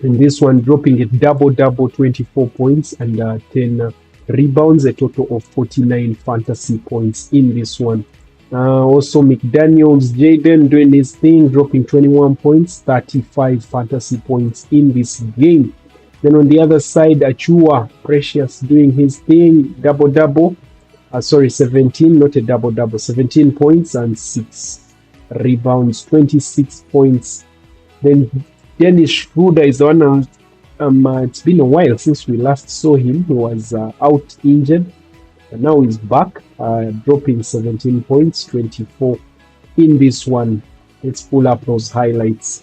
in this one, dropping a double-double, 24 points and 10 rebounds, a total of 49 fantasy points in this one. Also, McDaniels, Jaden doing his thing, dropping 21 points, 35 fantasy points in this game. Then on the other side, Achua Precious doing his thing, double-double. 17, not a double-double, 17 points and 6 rebounds, 26 points. Then Dennis Schroeder is the one. It's been a while since we last saw him. He was out injured, and now he's back, dropping 17 points, 24 in this one. Let's pull up those highlights.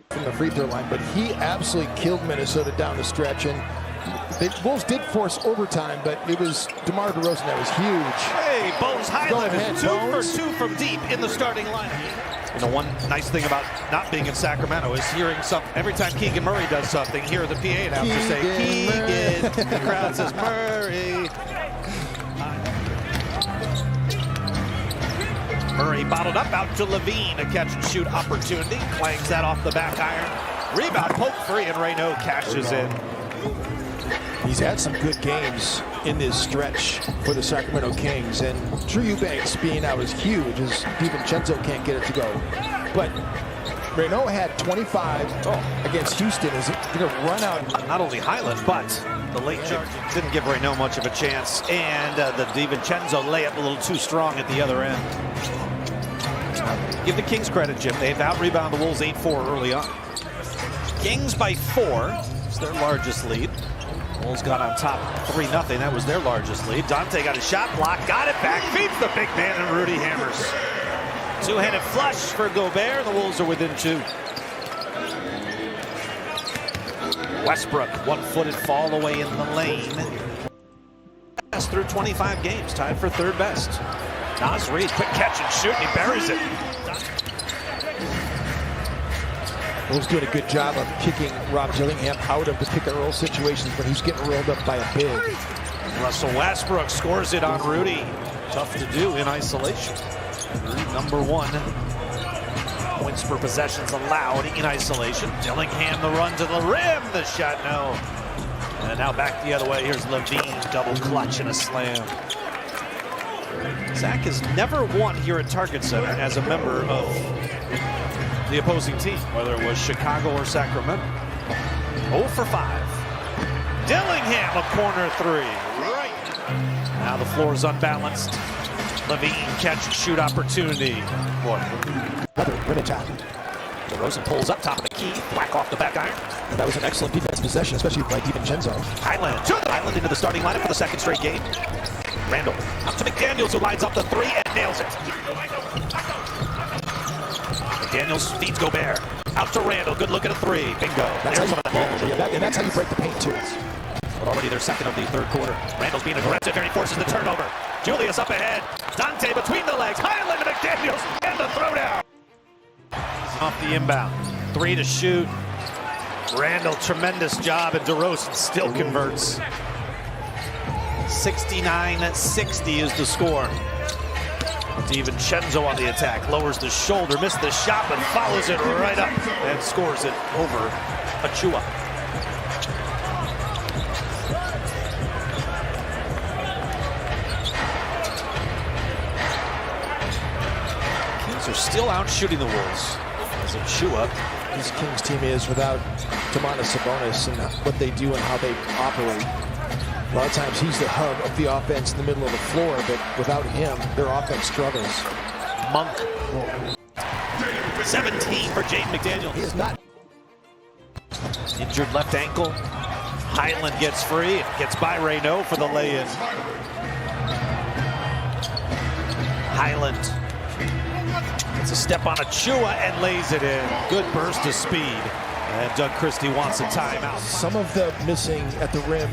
From the free throw line, but he absolutely killed Minnesota down the stretch, and the Wolves did force overtime, but it was DeMar DeRozan that was huge. Hey, Bones highlighted 2 for 2 from deep in the starting lineup. You know, one nice thing about not being in Sacramento is hearing something. Every time Keegan Murray does something, hear the PA announcer say, Keegan. The crowd says, Murray. Murray bottled up out to Levine. A catch and shoot opportunity. Clangs that off the back iron. Rebound, poke free, and Reynaud cashes in. He's had some good games in this stretch for the Sacramento Kings, and Drew Eubanks being out is huge as DiVincenzo can't get it to go. But Reynaud had 25 against Houston. Is going to run out. Not only Highland, but the late charge didn't give Reynaud much of a chance, and the DiVincenzo layup a little too strong at the other end. Give the Kings credit, Jim. They've out-rebounded the Wolves 8-4 early on. Kings by 4. It's their largest lead. Wolves got on top 3-0. That was their largest lead. Dante got a shot block, got it back, beats the big man, and Rudy hammers. Two-handed flush for Gobert. The Wolves are within 2. Westbrook, one-footed fall away in the lane. Through 25 games, tied for 3rd best. Naz Reid, quick catch and shoot, and he buries it. Wolves doing a good job of kicking Rob Dillingham out of the pick-and-roll situations when he's getting rolled up by a big. Russell Westbrook scores it on Rudy. Tough to do in isolation. Number 1. Points per possessions allowed in isolation. Dillingham the run to the rim. The shot, no. And now back the other way. Here's Levine, double clutch and a slam. Zach has never won here at Target Center as a member of the opposing team, whether it was Chicago or Sacramento. 0 for 5. Dillingham, a corner 3. Right. Now the floor is unbalanced. Levine, catch and shoot opportunity. Boy. Another rim attack. DeRozan pulls up top of the key, whack off the back iron. And that was an excellent defense possession, especially by DiVincenzo. Highland into the starting lineup for the 2nd straight game. Randle out to McDaniels, who lines up the three and nails it. McDaniels feeds Gobert. Out to Randle. Good look at a three. Bingo. That's how you break the paint, too. But already their second of the third quarter. Randle's being aggressive, and he forces the turnover. Julius up ahead. Dante between the legs. Highland to McDaniels. And the throwdown. Off the inbound. Three to shoot. Randle, tremendous job, and DeRozan still converts. 69-60 is the score. DiVincenzo on the attack, lowers the shoulder, missed the shot, but follows it right up and scores it over Achua. Kings are still out shooting the Wolves. As Achua, this Kings team is without Domantas Sabonis and what they do and how they operate. A lot of times he's the hub of the offense in the middle of the floor, but without him, their offense struggles. Monk. 17 for Jaden McDaniels. He is not. Injured left ankle. Highland gets free. Gets by Reynaud for the lay-in. Highland gets a step on Achua and lays it in. Good burst of speed. And Doug Christie wants a timeout. Some of the missing at the rim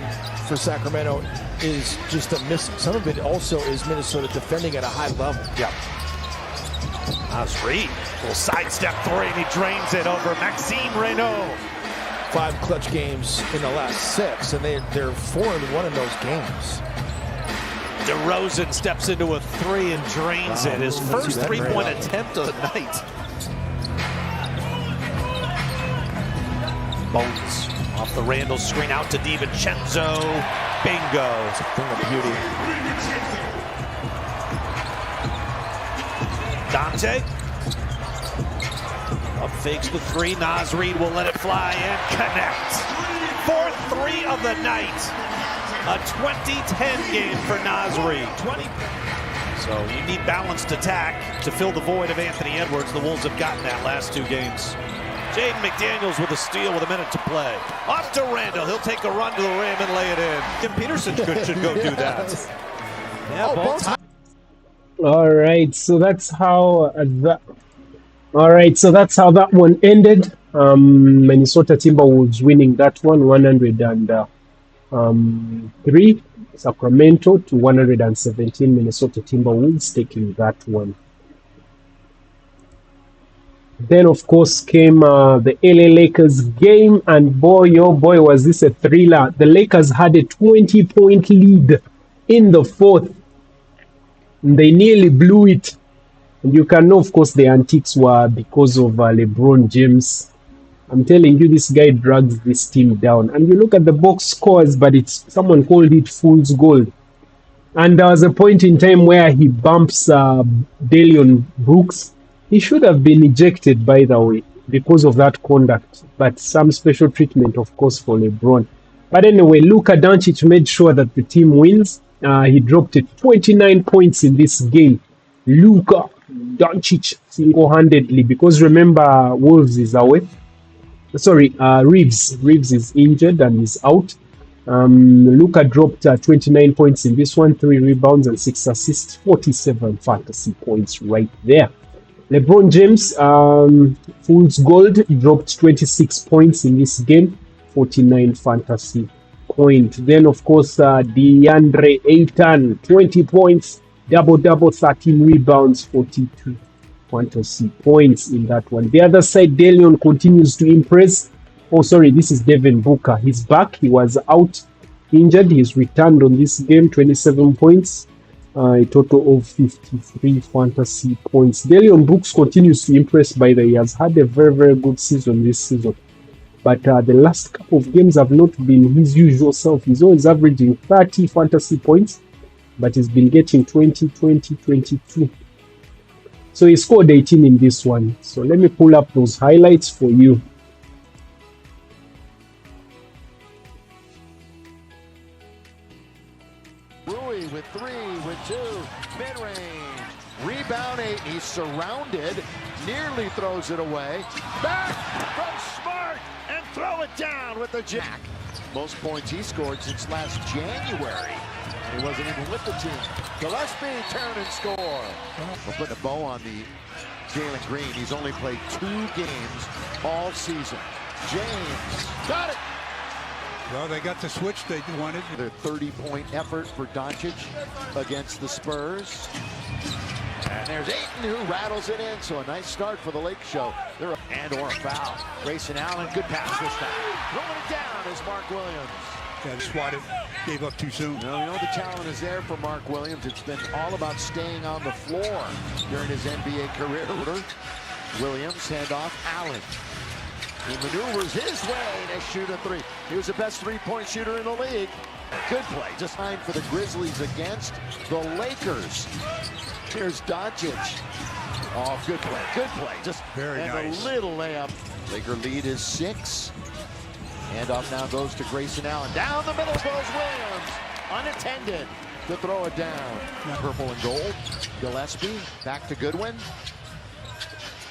for Sacramento is just a miss. Some of it also is Minnesota defending at a high level. Yeah. Naz Reid, little sidestep three, and he drains it over Maxime Reynaud. 5 clutch games in the last 6, and they're 4-1 in those games. DeRozan steps into a three and drains it. His first three-point attempt of the night. Bones off the Randle screen out to DiVincenzo. Bingo. It's a thing of beauty. Dante. Up fakes the three. Naz Reid will let it fly and connect. 4th three of the night. A 20-10 game for Naz Reid. 20. So you need balanced attack to fill the void of Anthony Edwards. The Wolves have gotten that last 2 games. Jaden McDaniels with a steal with a minute to play. Off to Randle. He'll take a run to the rim and lay it in. Kim Peterson should go do that. Yeah, both. All right, so that's how that. All right, so that's how that one ended. Minnesota Timberwolves winning that one, 103. Sacramento to 117. Minnesota Timberwolves taking that one. Then, of course, came the LA Lakers game, and boy, oh boy, was this a thriller. The Lakers had a 20-point lead in the 4th. They nearly blew it. And you can know, of course, the antics were because of LeBron James. I'm telling you, this guy drags this team down. And you look at the box scores, but someone called it fool's gold. And there was a point in time where he bumps Dillon Brooks. He should have been ejected, by the way, because of that conduct. But some special treatment, of course, for LeBron. But anyway, Luka Doncic made sure that the team wins. He dropped it 29 points in this game. Luka Doncic single-handedly, because remember, Wolves is away. Sorry, Reeves is injured and is out. Luka dropped 29 points in this one, 3 rebounds and 6 assists, 47 fantasy points right there. LeBron James, fool's gold, dropped 26 points in this game, 49 fantasy points. Then, of course, DeAndre Ayton, 20 points, double-double, 13 rebounds, 42 fantasy points in that one. The other side, Dillon continues to impress. Oh, sorry, this is Devin Booker. He's back. He was out injured. He's returned on this game, 27 points. A total of 53 fantasy points. Dillon Brooks continues to impress, by the way. He has had a very, very good season this season. But the last couple of games have not been his usual self. He's always averaging 30 fantasy points, but he's been getting 20, 22. So he scored 18 in this one. So let me pull up those highlights for you. Rui with 3, with 2, mid-range, rebound 8, he's surrounded, nearly throws it away, back from Smart, and throw it down with the jack. Most points he scored since last January. He wasn't even with the team. Gillespie turn and score. We're putting a bow on the Jalen Green. He's only played 2 games all season. James got it. Well, they got the switch they wanted. Their 30-point effort for Doncic against the Spurs. And there's Ayton who rattles it in. So a nice start for the Lake Show. And/or a foul. Grayson Allen, good pass this time. Rolling it down is Mark Williams. Yeah, swatted, gave up too soon. You know the talent is there for Mark Williams. It's been all about staying on the floor during his NBA career. Williams, handoff, Allen. He maneuvers his way to shoot a 3. He was the best 3-point shooter in the league. Good play, just fine for the Grizzlies against the Lakers. Here's Doncic. Oh, good play, just very nice. A little layup. Laker lead is 6. Handoff now goes to Grayson Allen. Down the middle goes Williams, unattended to throw it down. Purple and gold. Gillespie back to Goodwin.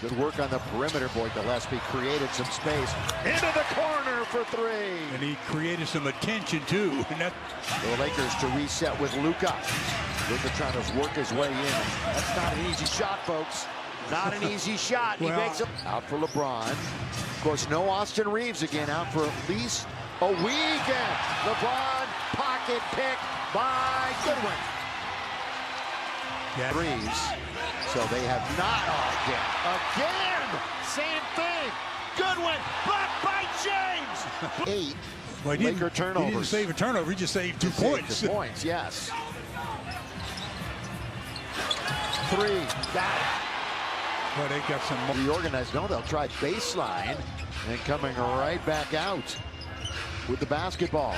Good work on the perimeter, boy. Gillespie created some space. Into the corner for 3. And he created some attention, too. And that... The Lakers to reset with Luka. Luka trying to work his way in. That's not an easy shot, folks. Not an easy shot. He makes it. Out for LeBron. Of course, no Austin Reeves again. Out for at least a weekend. LeBron, pocket pick by Goodwin. Yeah. Reeves. So they have not again. Same thing. Goodwin, blocked by James. 8 well, Laker turnovers. He didn't save a turnover. He just saved 2 points. 2 points, yes. 3, got it. Well, they got some more. Reorganized. No, they'll try baseline and coming right back out with the basketball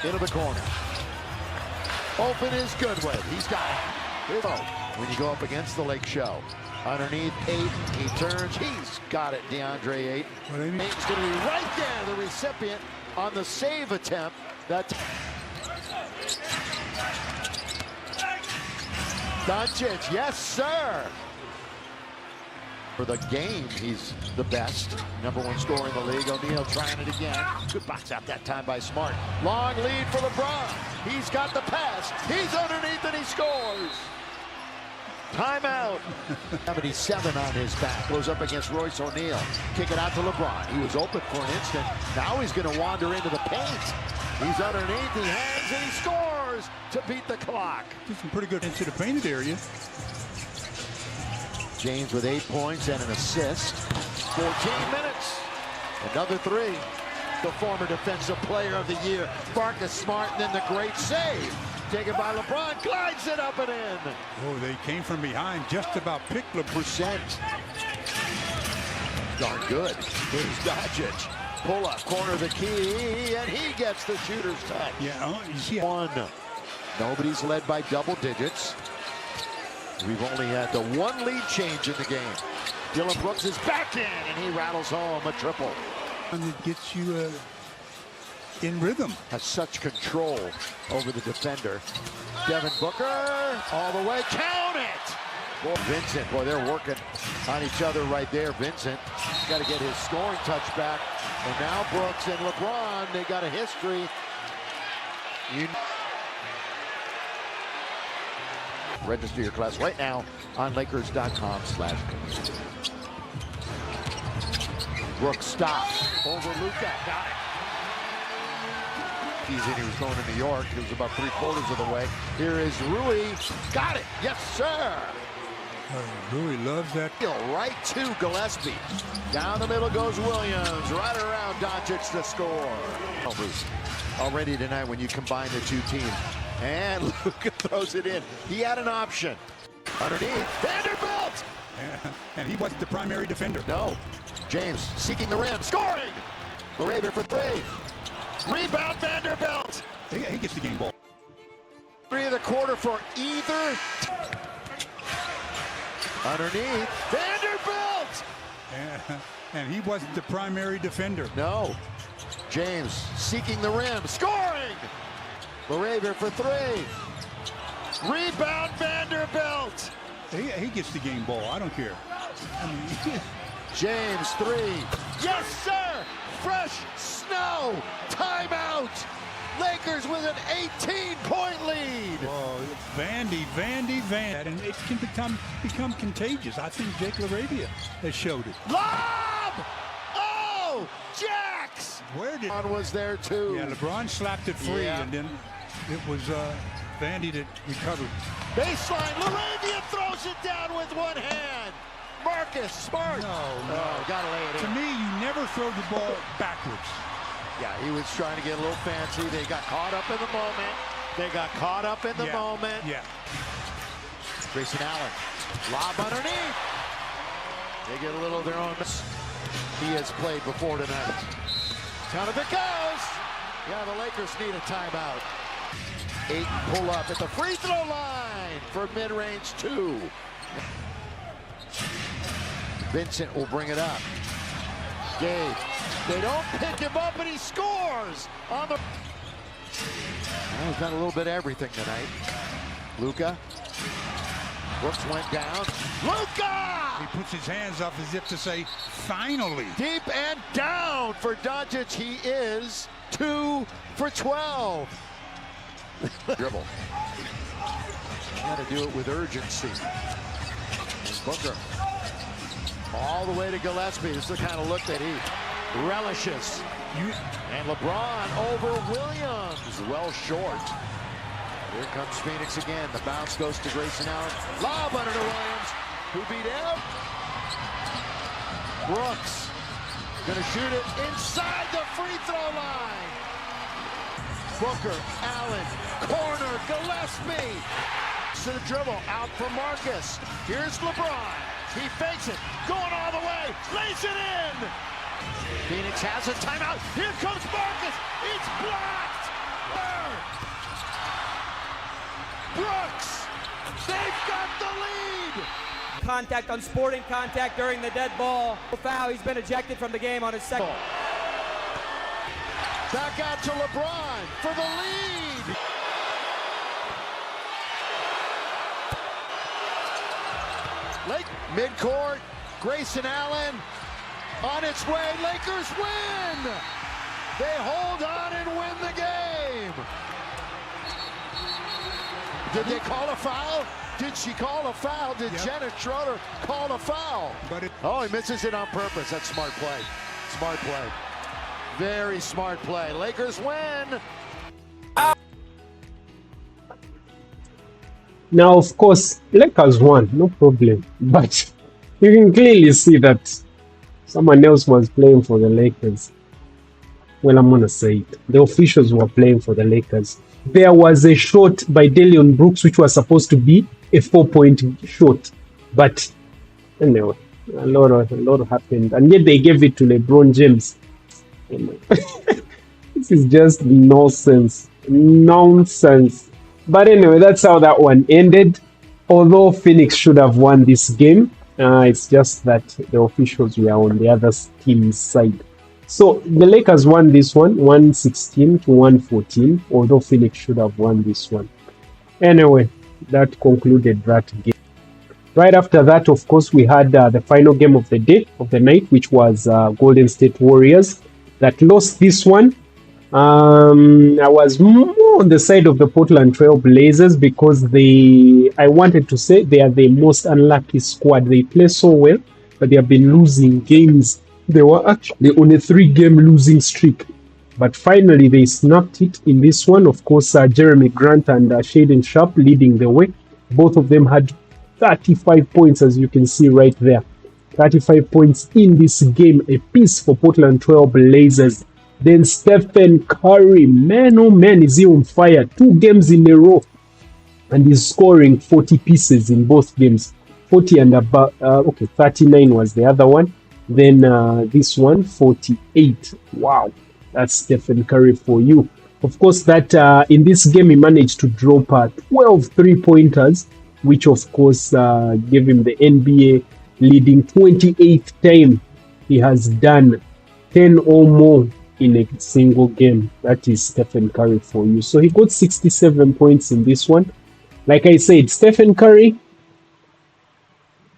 into the corner. Open is Goodwin. He's got it. When you go up against the Lake Show. Underneath Ayton, he turns. He's got it, DeAndre Ayton. Well, Ayton's going to be right there, the recipient on the save attempt. That's Doncic, yes, sir. For the game, he's the best. #1 scorer in the league. O'Neal trying it again. Good box out that time by Smart. Long lead for LeBron. He's got the pass. He's underneath and he scores. Timeout. 77 on his back. Goes up against Royce O'Neal. Kick it out to LeBron. He was open for an instant. Now he's going to wander into the paint. He's underneath. He hangs and he scores to beat the clock. Did some pretty good into the painted area. James with 8 points and an assist. 14 minutes. Another 3. The former defensive player of the year, Marcus Smart, and then the great save. Taken by LeBron, glides it up and in. Oh, they came from behind, just about picked LeBron. Darn good. Here's Doncic. Pull up, corner of the key, and he gets the shooter's touch. Yeah, you see. 1. Nobody's led by double digits. We've only had the 1 lead change in the game. Dylan Brooks is back in, and he rattles home a triple. And it gets you in rhythm. Has such control over the defender. Devin Booker, all the way, count it! Boy, Vincent, boy, they're working on each other right there. Vincent got to get his scoring touch back. And now Brooks and LeBron, they got a history. Register your class right now on Lakers.com/community. Brooks stops over Luka. Got it. He's in. He was going to New York. He was about 3/4 of the way. Here is Rui. Got it. Yes, sir. Rui loves that. Right to Gillespie. Down the middle goes Williams. Right around Doncic to score. Already tonight when you combine the 2 teams. And Luka throws it in. He had an option. Underneath. Vanderbilt. And he wasn't the primary defender. No. James seeking the rim. Scoring. LaRavia for 3. Rebound Vanderbilt. He gets the game ball. 3 of the quarter for either. Underneath. Vanderbilt. And he wasn't the primary defender. No. James seeking the rim. Scoring. LaRavia for 3. Rebound Vanderbilt. He gets the game ball. I don't care. I mean, James 3. Yes, sir. Fresh snow. Timeout. Lakers with an 18-point lead. Oh, Vandy. And it can become contagious. I think GW8-D7 has showed it. Lob! Oh, Jax! Where did LeBron was there too? Yeah, LeBron slapped it free, and then it was Vandy that recovered. Baseline, Laravia throws it down with one hand. Marcus Smart. No. Gotta lay it in. To me, you never throw the ball backwards. Yeah, he was trying to get a little fancy. They got caught up in the moment. Yeah. Grayson Allen, lob underneath. They get a little of their own. He has played before tonight. Count if it goes. Yeah, the Lakers need a timeout. 8 pull up at the free throw line for mid-range 2. Vincent will bring it up. Gabe. They don't pick him up, and he scores on the. Well, he's done a little bit of everything tonight. Luka. Brooks went down. Luka! He puts his hands up as if to say, finally. Deep and down for Doncic. He is 2 for 12. Dribble. Got to do it with urgency. Booker. All the way to Gillespie. This is the kind of look that he relishes. And LeBron over Williams. Well short. Here comes Phoenix again. The bounce goes to Grayson Allen. Lob under to Williams, who beat him. Brooks gonna shoot it inside the free throw line. Booker, Allen, corner, Gillespie. To the dribble, out for Marcus. Here's LeBron. He fakes it, going all the way, lays it in. Phoenix has a timeout. Here comes Marcus. It's blocked. Brooks, they've got the lead. Contact, unsporting contact during the dead ball. Foul, he's been ejected from the game on his second. Back out to LeBron for the lead. Lake midcourt, Grayson Allen on its way. Lakers win. They hold on and win the game. Did they call a foul? Did she call a foul? Did Janet Schroeder call a foul? Oh, he misses it on purpose. That's smart play. Smart play. Very smart play. Lakers win. Now, of course, Lakers won, no problem. But you can clearly see that someone else was playing for the Lakers. Well, I'm going to say it. The officials were playing for the Lakers. There was a shot by Dillon Brooks, which was supposed to be a 4-point shot. But anyway, a lot happened. And yet they gave it to LeBron James. This is just nonsense. Nonsense. But anyway, that's how that one ended. Although Phoenix should have won this game, it's just that the officials were on the other team's side. So the Lakers won this one, 116 to 114, although Phoenix should have won this one. Anyway, that concluded that game. Right after that, of course, we had the final game of the day, of the night, which was Golden State Warriors that lost this one. I was more on the side of the Portland Trail Blazers because I wanted to say they are the most unlucky squad. They play so well, but they have been losing games. They were actually on a 3-game losing streak, but finally they snapped it in this one. Of course, Jeremy Grant and Shaden Sharp leading the way. Both of them had 35 points, as you can see right there. 35 points in this game, a piece for Portland Trail Blazers. Then Stephen Curry, man oh man, is he on fire. 2 games in a row, and he's scoring 40 pieces in both games. 40 and about, 39 was the other one. Then this one, 48. Wow, that's Stephen Curry for you. Of course, that in this game he managed to drop 12 3-pointers, which of course gave him the NBA leading 28th time he has done 10 or more in a single game. That is Stephen Curry for you. So he got 67 points in this one. Like I said, Stephen Curry,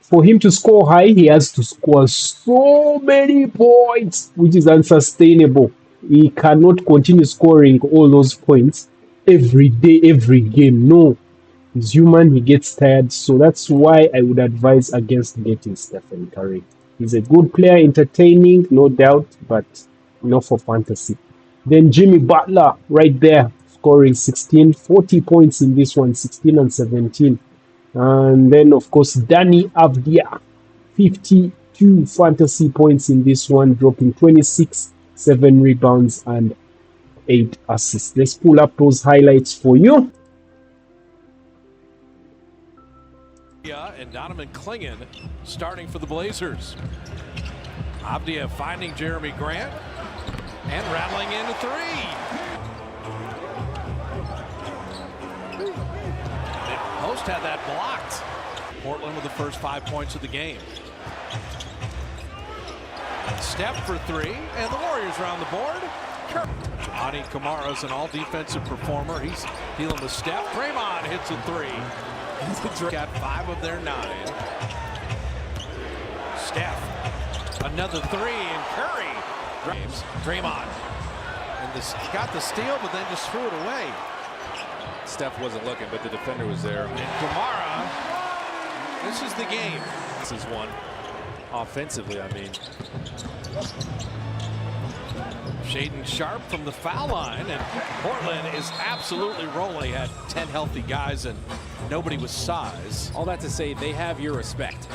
for him to score high, he has to score so many points, which is unsustainable. He cannot continue scoring all those points every day, every game. No, he's human, he gets tired. So that's why I would advise against getting Stephen Curry. He's a good player, entertaining, no doubt, but not for fantasy. Then Jimmy Butler right there, scoring 16, 40 points in this one, 16 and 17. And then, of course, Danny Avdia, 52 fantasy points in this one, dropping 26, 7 rebounds, and 8 assists. Let's pull up those highlights for you. And Donovan Clingan starting for the Blazers. Avdia finding Jeremy Grant and rattling into three. Post had that blocked. Portland with the first 5 points of the game. Step for three, and the Warriors are on the board. Ani Kamara's an all-defensive performer. He's dealing with Steph. Draymond hits a three. Got 5 of their 9. Steph, another three, and Curry. Draymond, and got the steal, but then just threw it away. Steph wasn't looking, but the defender was there. And Kamara, this is the game. This is one offensively, I mean. Shaedon Sharpe from the foul line, and Portland is absolutely rolling. Had 10 healthy guys and nobody with size. All that to say, they have your respect.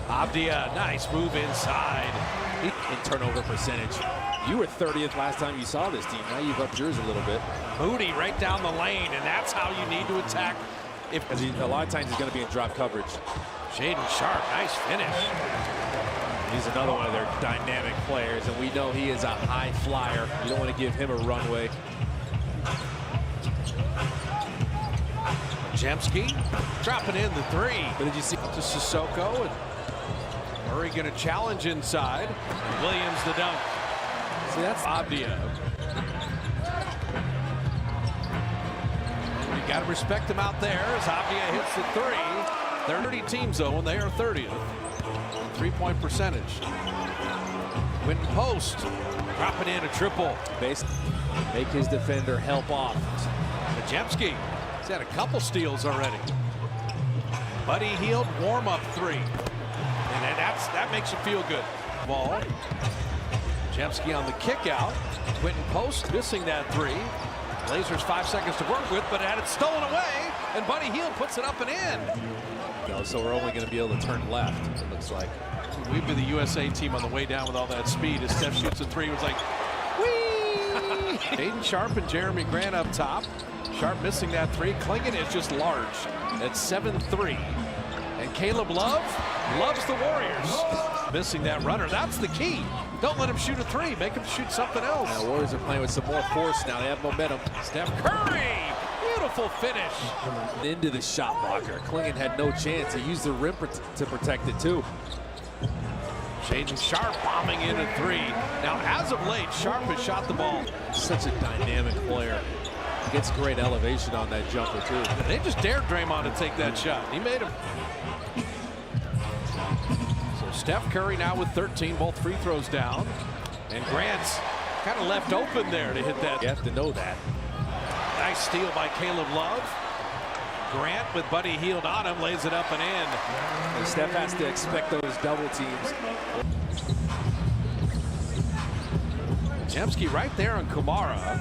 Avdia, nice move inside. In turnover percentage. You were 30th last time you saw this team. Now you've upped yours a little bit. Moody right down the lane, and that's how you need to attack. Because a lot of times he's going to be in drop coverage. Shaedon Sharpe, nice finish. He's another one of their dynamic players, and we know he is a high flyer. You don't want to give him a runway. Jemski dropping in the three. But did you see to Sissoko? And Murray going to challenge inside. Williams the dunk. See, that's Avdia. You got to respect him out there as Avdia hits the three. 30 teams though, and they are 30th. 3-point percentage. Quinton Post dropping in a triple. Make his defender help off. Majemski has had a couple steals already. Buddy Hield warm-up three. And that makes you feel good. Ball. Majemski on the kick out. Quinton Post missing that three. Blazers 5 seconds to work with, but had it stolen away, and Buddy Hield puts it up and in. So we're only going to be able to turn left, it looks like. We've been the USA team on the way down with all that speed. As Steph shoots a three, it was like, whee! Shaedon Sharpe and Jeremy Grant up top. Sharpe missing that three. Clingan is just large at 7'3". And Caleb Love loves the Warriors. Missing that runner. That's the key. Don't let him shoot a three. Make him shoot something else. Now, Warriors are playing with some more force now. They have momentum. Steph Curry. Beautiful finish. Into the shot blocker. Clingan had no chance. He used the rim to protect it too. Shaedon Sharpe bombing in a three. Now, as of late, Sharpe has shot the ball. Such a dynamic player. He gets great elevation on that jumper too. And they just dared Draymond to take that shot. He made him. So Steph Curry now with 13, both free throws down. And Grant's kind of left open there to hit that. You have to know that. Nice steal by Caleb Love. Grant with Buddy Hield on him, lays it up and in. And Steph has to expect those double teams. Jemski right there on Kamara.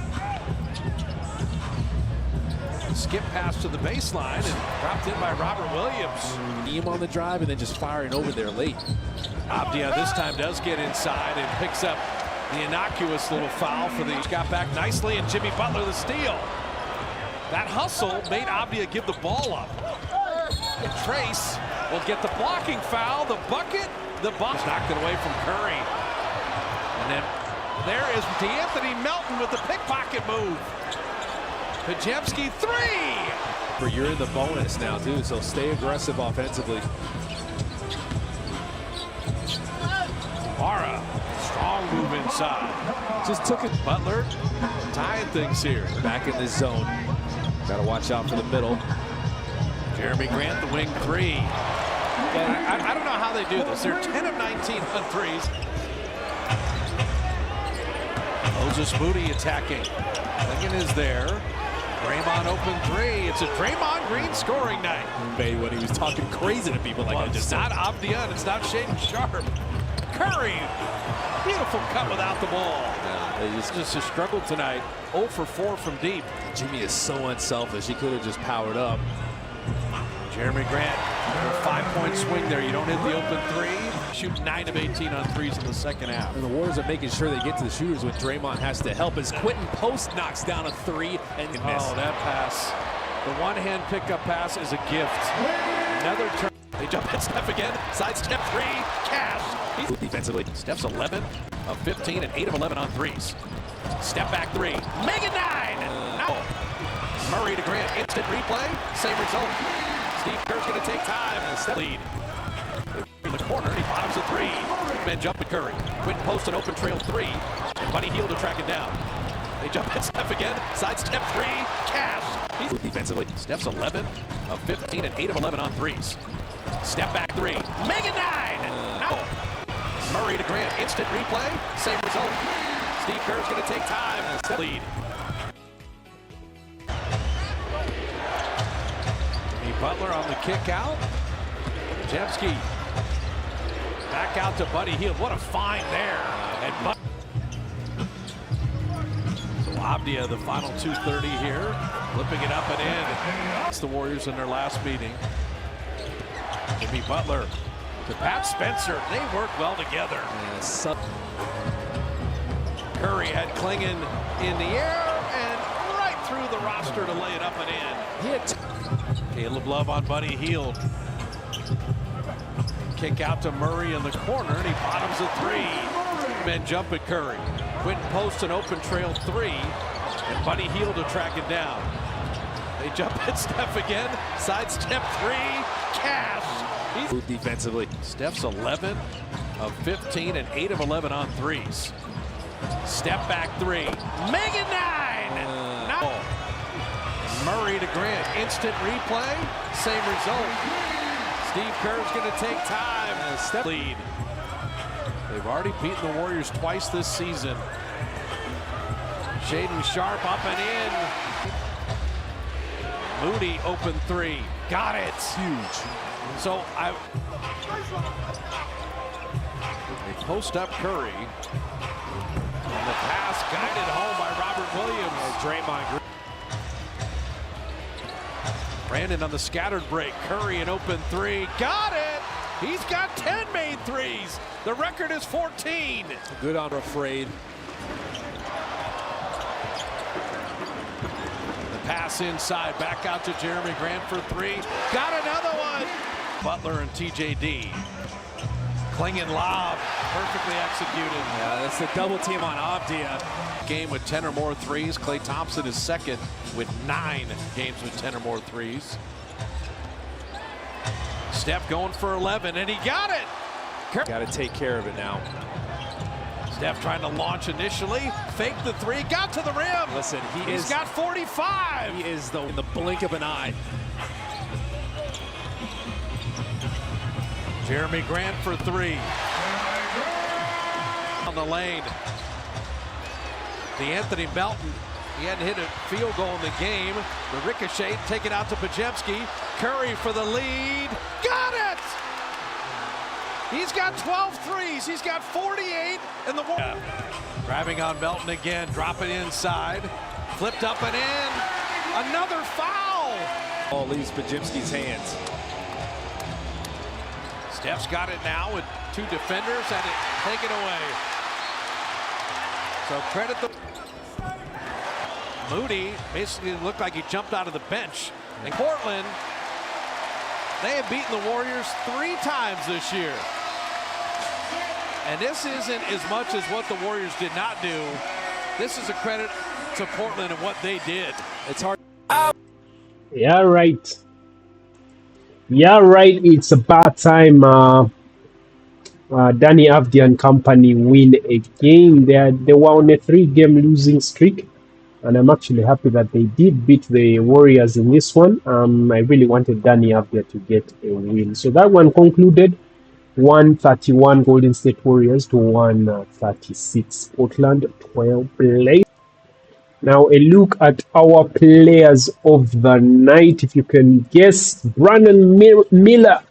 Skip pass to the baseline and dropped in by Robert Williams. Him on the drive and then just firing over there late. Avdia this time does get inside and picks up the innocuous little foul for the. Got back nicely, and Jimmy Butler the steal. That hustle made Avdia give the ball up. And Trace will get the blocking foul, the bucket, the ball knocked it away from Curry. And then there is D'Anthony Melton with the pickpocket move. Majemski three. You're in the bonus now too, so stay aggressive offensively. Mara, strong move inside. Just took it. Butler tying things here. Back in this zone. Got to watch out for the middle. Jeremy Grant, the wing three. And I don't know how they do this. They're 10 of 19 on threes. Moses Moody attacking. Lincoln is there. Draymond open three. It's a Draymond Green scoring night. When he was talking crazy to people like I just said. It's not Avdia and it's not Shaedon Sharpe. Curry, beautiful cut without the ball. Yeah, it's just a struggle tonight. 0 for 4 from deep. Jimmy is so unselfish. He could have just powered up. Jeremy Grant, a 5-point swing there. You don't hit the open three. Shoot 9 of 18 on threes in the second half. And the Warriors are making sure they get to the shooters when Draymond has to help as Quentin Post knocks down a three and miss. Oh, that pass. The one-hand pickup pass is a gift. Another turn. They jump at Steph again. Side step three. Cash. He's defensively. Steph's 11 of 15 and 8 of 11 on threes. Step back three. Make it 9. No. Murray to Grant. Instant replay. Same result. Steve Kerr's going to take time. Step lead. In the corner, he bottoms a three. Men jump at Curry. Quentin Post an open trail three. And Buddy Hield to track it down. They jump at Steph again. Side step three. Cash. He's defensively. Steph's 11 of 15 and 8 of 11 on threes. Step back three. Make it 9. No. Murray to Grant. Instant replay. Same result. Steve Kerr's going to take time. Step lead. Butler on the kick out. Jemski back out to Buddy Hield. What a find there. And so Avdia, the final 2:30 here, flipping it up and in. It's the Warriors in their last meeting. Jimmy Butler to Pat Spencer. They work well together. Curry had Klingon in the air and right through the roster to lay it up and in. Hit. Caleb Love on Buddy Hield. Kick out to Murray in the corner, and he bottoms a three. Men jump at Curry. Quentin Post an open trail three, and Buddy Hield to track it down. They jump at Steph again. Side step three. Cash. He's defensively. Steph's 11 of 15 and 8 of 11 on threes. Step back three. Make it 9. No. Murray to Grant, instant replay, same result. Steve Kerr's going to take time. Step lead. They've already beaten the Warriors twice this season. Shaedon Sharpe up and in. Moody open three. Got it. Huge. So they post up Curry. And the pass guided home by Robert Williams. Draymond Green. Brandon on the scattered break. Curry an open three. Got it! He's got 10 made threes. The record is 14. Good on Afraid. The pass inside. Back out to Jeremy Grant for three. Got another one. Butler and TJD. Klingon lob. Perfectly executed. Yeah, that's the double team on Avdia. Game with 10 or more threes. Klay Thompson is second with 9 games with 10 or more threes. Steph going for 11, and he got it. Got to take care of it now. Steph trying to launch initially, fake the three, got to the rim. Listen, he's got 45. He is in the blink of an eye. Jeremy Grant for three. On the lane. Anthony Melton, he hadn't hit a field goal in the game. The ricochet, take it out to Podziemski. Curry for the lead. Got it! He's got 12 threes. He's got 48 in the one. Grabbing on Melton again, drop it inside. Flipped up and in. Another foul. Ball leaves Podziemski's hands. Steph's got it now with 2 defenders and it taken away. So credit the Moody basically looked like he jumped out of the bench. And Portland, they have beaten the Warriors 3 times this year. And this isn't as much as what the Warriors did not do. This is a credit to Portland and what they did. It's hard. Yeah, right. Yeah, right. It's about time Danny Avdia and company win a game. They were on a 3-game losing streak. And I'm actually happy that they did beat the Warriors in this one. I really wanted Danny Avdia to get a win. So that one concluded. 131 Golden State Warriors to 136 Portland 12 Blazers. Now a look at our players of the night. If you can guess, Brandon Miller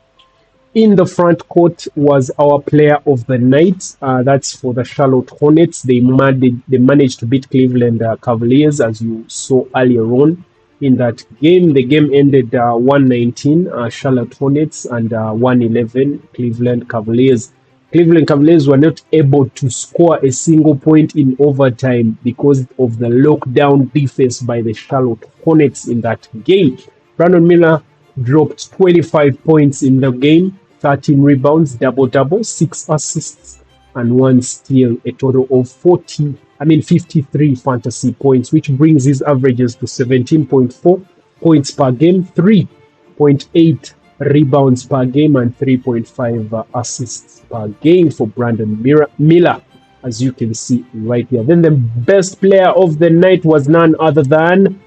in the front court was our player of the night. That's for the Charlotte Hornets. They managed to beat Cleveland Cavaliers, as you saw earlier on in that game. The game ended 119 Charlotte Hornets and 111 Cleveland Cavaliers. Cleveland Cavaliers were not able to score a single point in overtime because of the lockdown defense by the Charlotte Hornets in that game. Brandon Miller dropped 25 points in the game, 13 rebounds, double-double, 6 assists, and 1 steal, a total of 53 fantasy points, which brings his averages to 17.4 points per game, 3.8 rebounds per game, and 3.5 assists per game for Brandon Miller, as you can see right here. Then the best player of the night was none other than...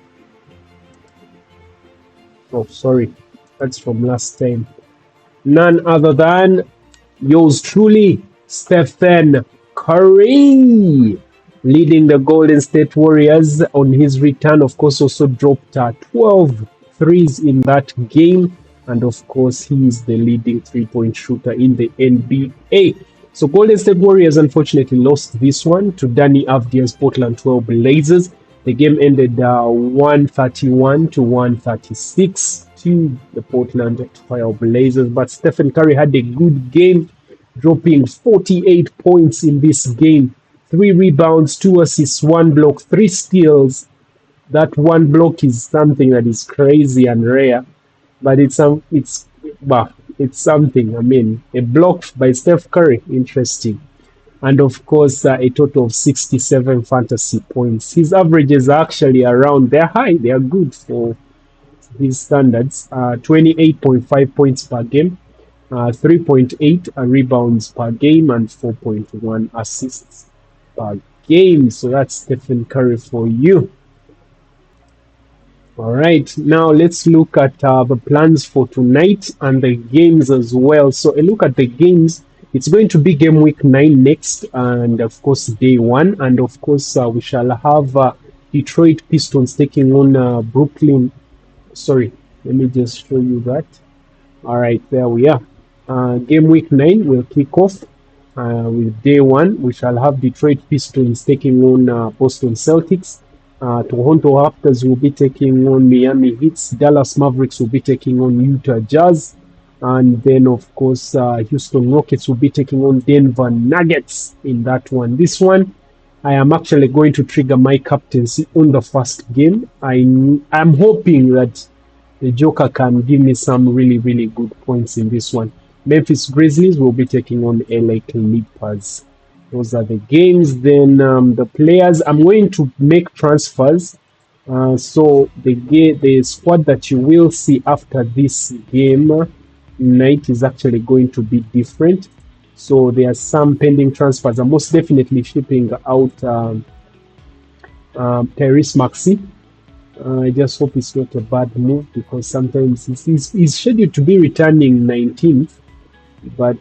Oh, sorry. That's from last time. None other than yours truly, Stephen Curry, leading the Golden State Warriors on his return. Of course, also dropped 12 threes in that game. And of course, he is the leading three-point shooter in the NBA. So Golden State Warriors unfortunately lost this one to Danny Avdia's Portland 12 Blazers. The game ended 131 to 136 to the Portland 12 Blazers. But Stephen Curry had a good game, dropping 48 points in this game. 3 rebounds, 2 assists, 1 block, 3 steals. That 1 block is something that is crazy and rare. But it's something. I mean, a block by Steph Curry, interesting. And of course, a total of 67 fantasy points. His averages are actually around, they're high, they are good for his standards. 28.5 points per game, 3.8 rebounds per game, and 4.1 assists per game. So that's Stephen Curry for you. All right, now let's look at the plans for tonight and the games as well. So a look at the games. It's going to be game week 9 next, and of course day 1. And of course we shall have Detroit Pistons taking on Brooklyn. Sorry, let me just show you that. All right, there we are. Game week 9 will kick off with day 1. We shall have Detroit Pistons taking on Boston Celtics. Toronto Raptors will be taking on Miami Heat. Dallas Mavericks will be taking on Utah Jazz. And then, of course, Houston Rockets will be taking on Denver Nuggets in that one. This one, I am actually going to trigger my captaincy on the first game. I'm hoping that the Joker can give me some really, really good points in this one. Memphis Grizzlies will be taking on LA Clippers. Those are the games. Then the players, I'm going to make transfers. So the squad that you will see after this game night is actually going to be different. So there are some pending transfers. I'm most definitely shipping out Tyrese Maxey. I just hope it's not a bad move, because sometimes he's scheduled to be returning 19th, but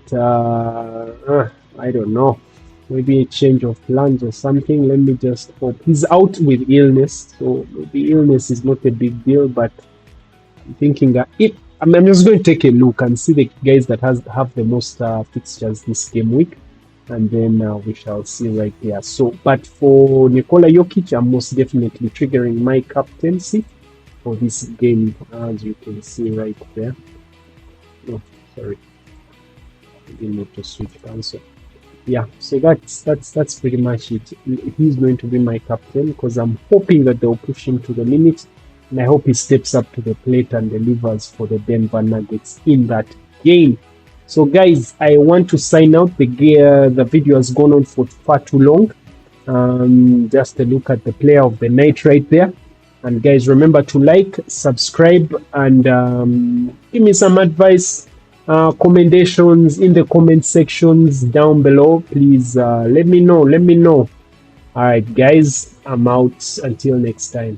I don't know. Maybe a change of plans or something. Let me just hope. He's out with illness, so maybe illness is not a big deal, but I'm thinking that I'm just going to take a look and see the guys that have the most fixtures this game week, and then we shall see right there. So, but for Nikola Jokic, I'm most definitely triggering my captaincy for this game, as you can see right there. Oh, sorry, I didn't need to switch answer. Yeah, so that's pretty much it. He's going to be my captain because I'm hoping that they'll push him to the limit, and I hope he steps up to the plate and delivers for the Denver Nuggets in that game. So guys, I want to sign out. The video has gone on for far too long. Just a look at the player of the night right there. And guys, remember to like, subscribe, and give me some advice, commendations in the comment sections down below. Please let me know. All right guys, I'm out until next time.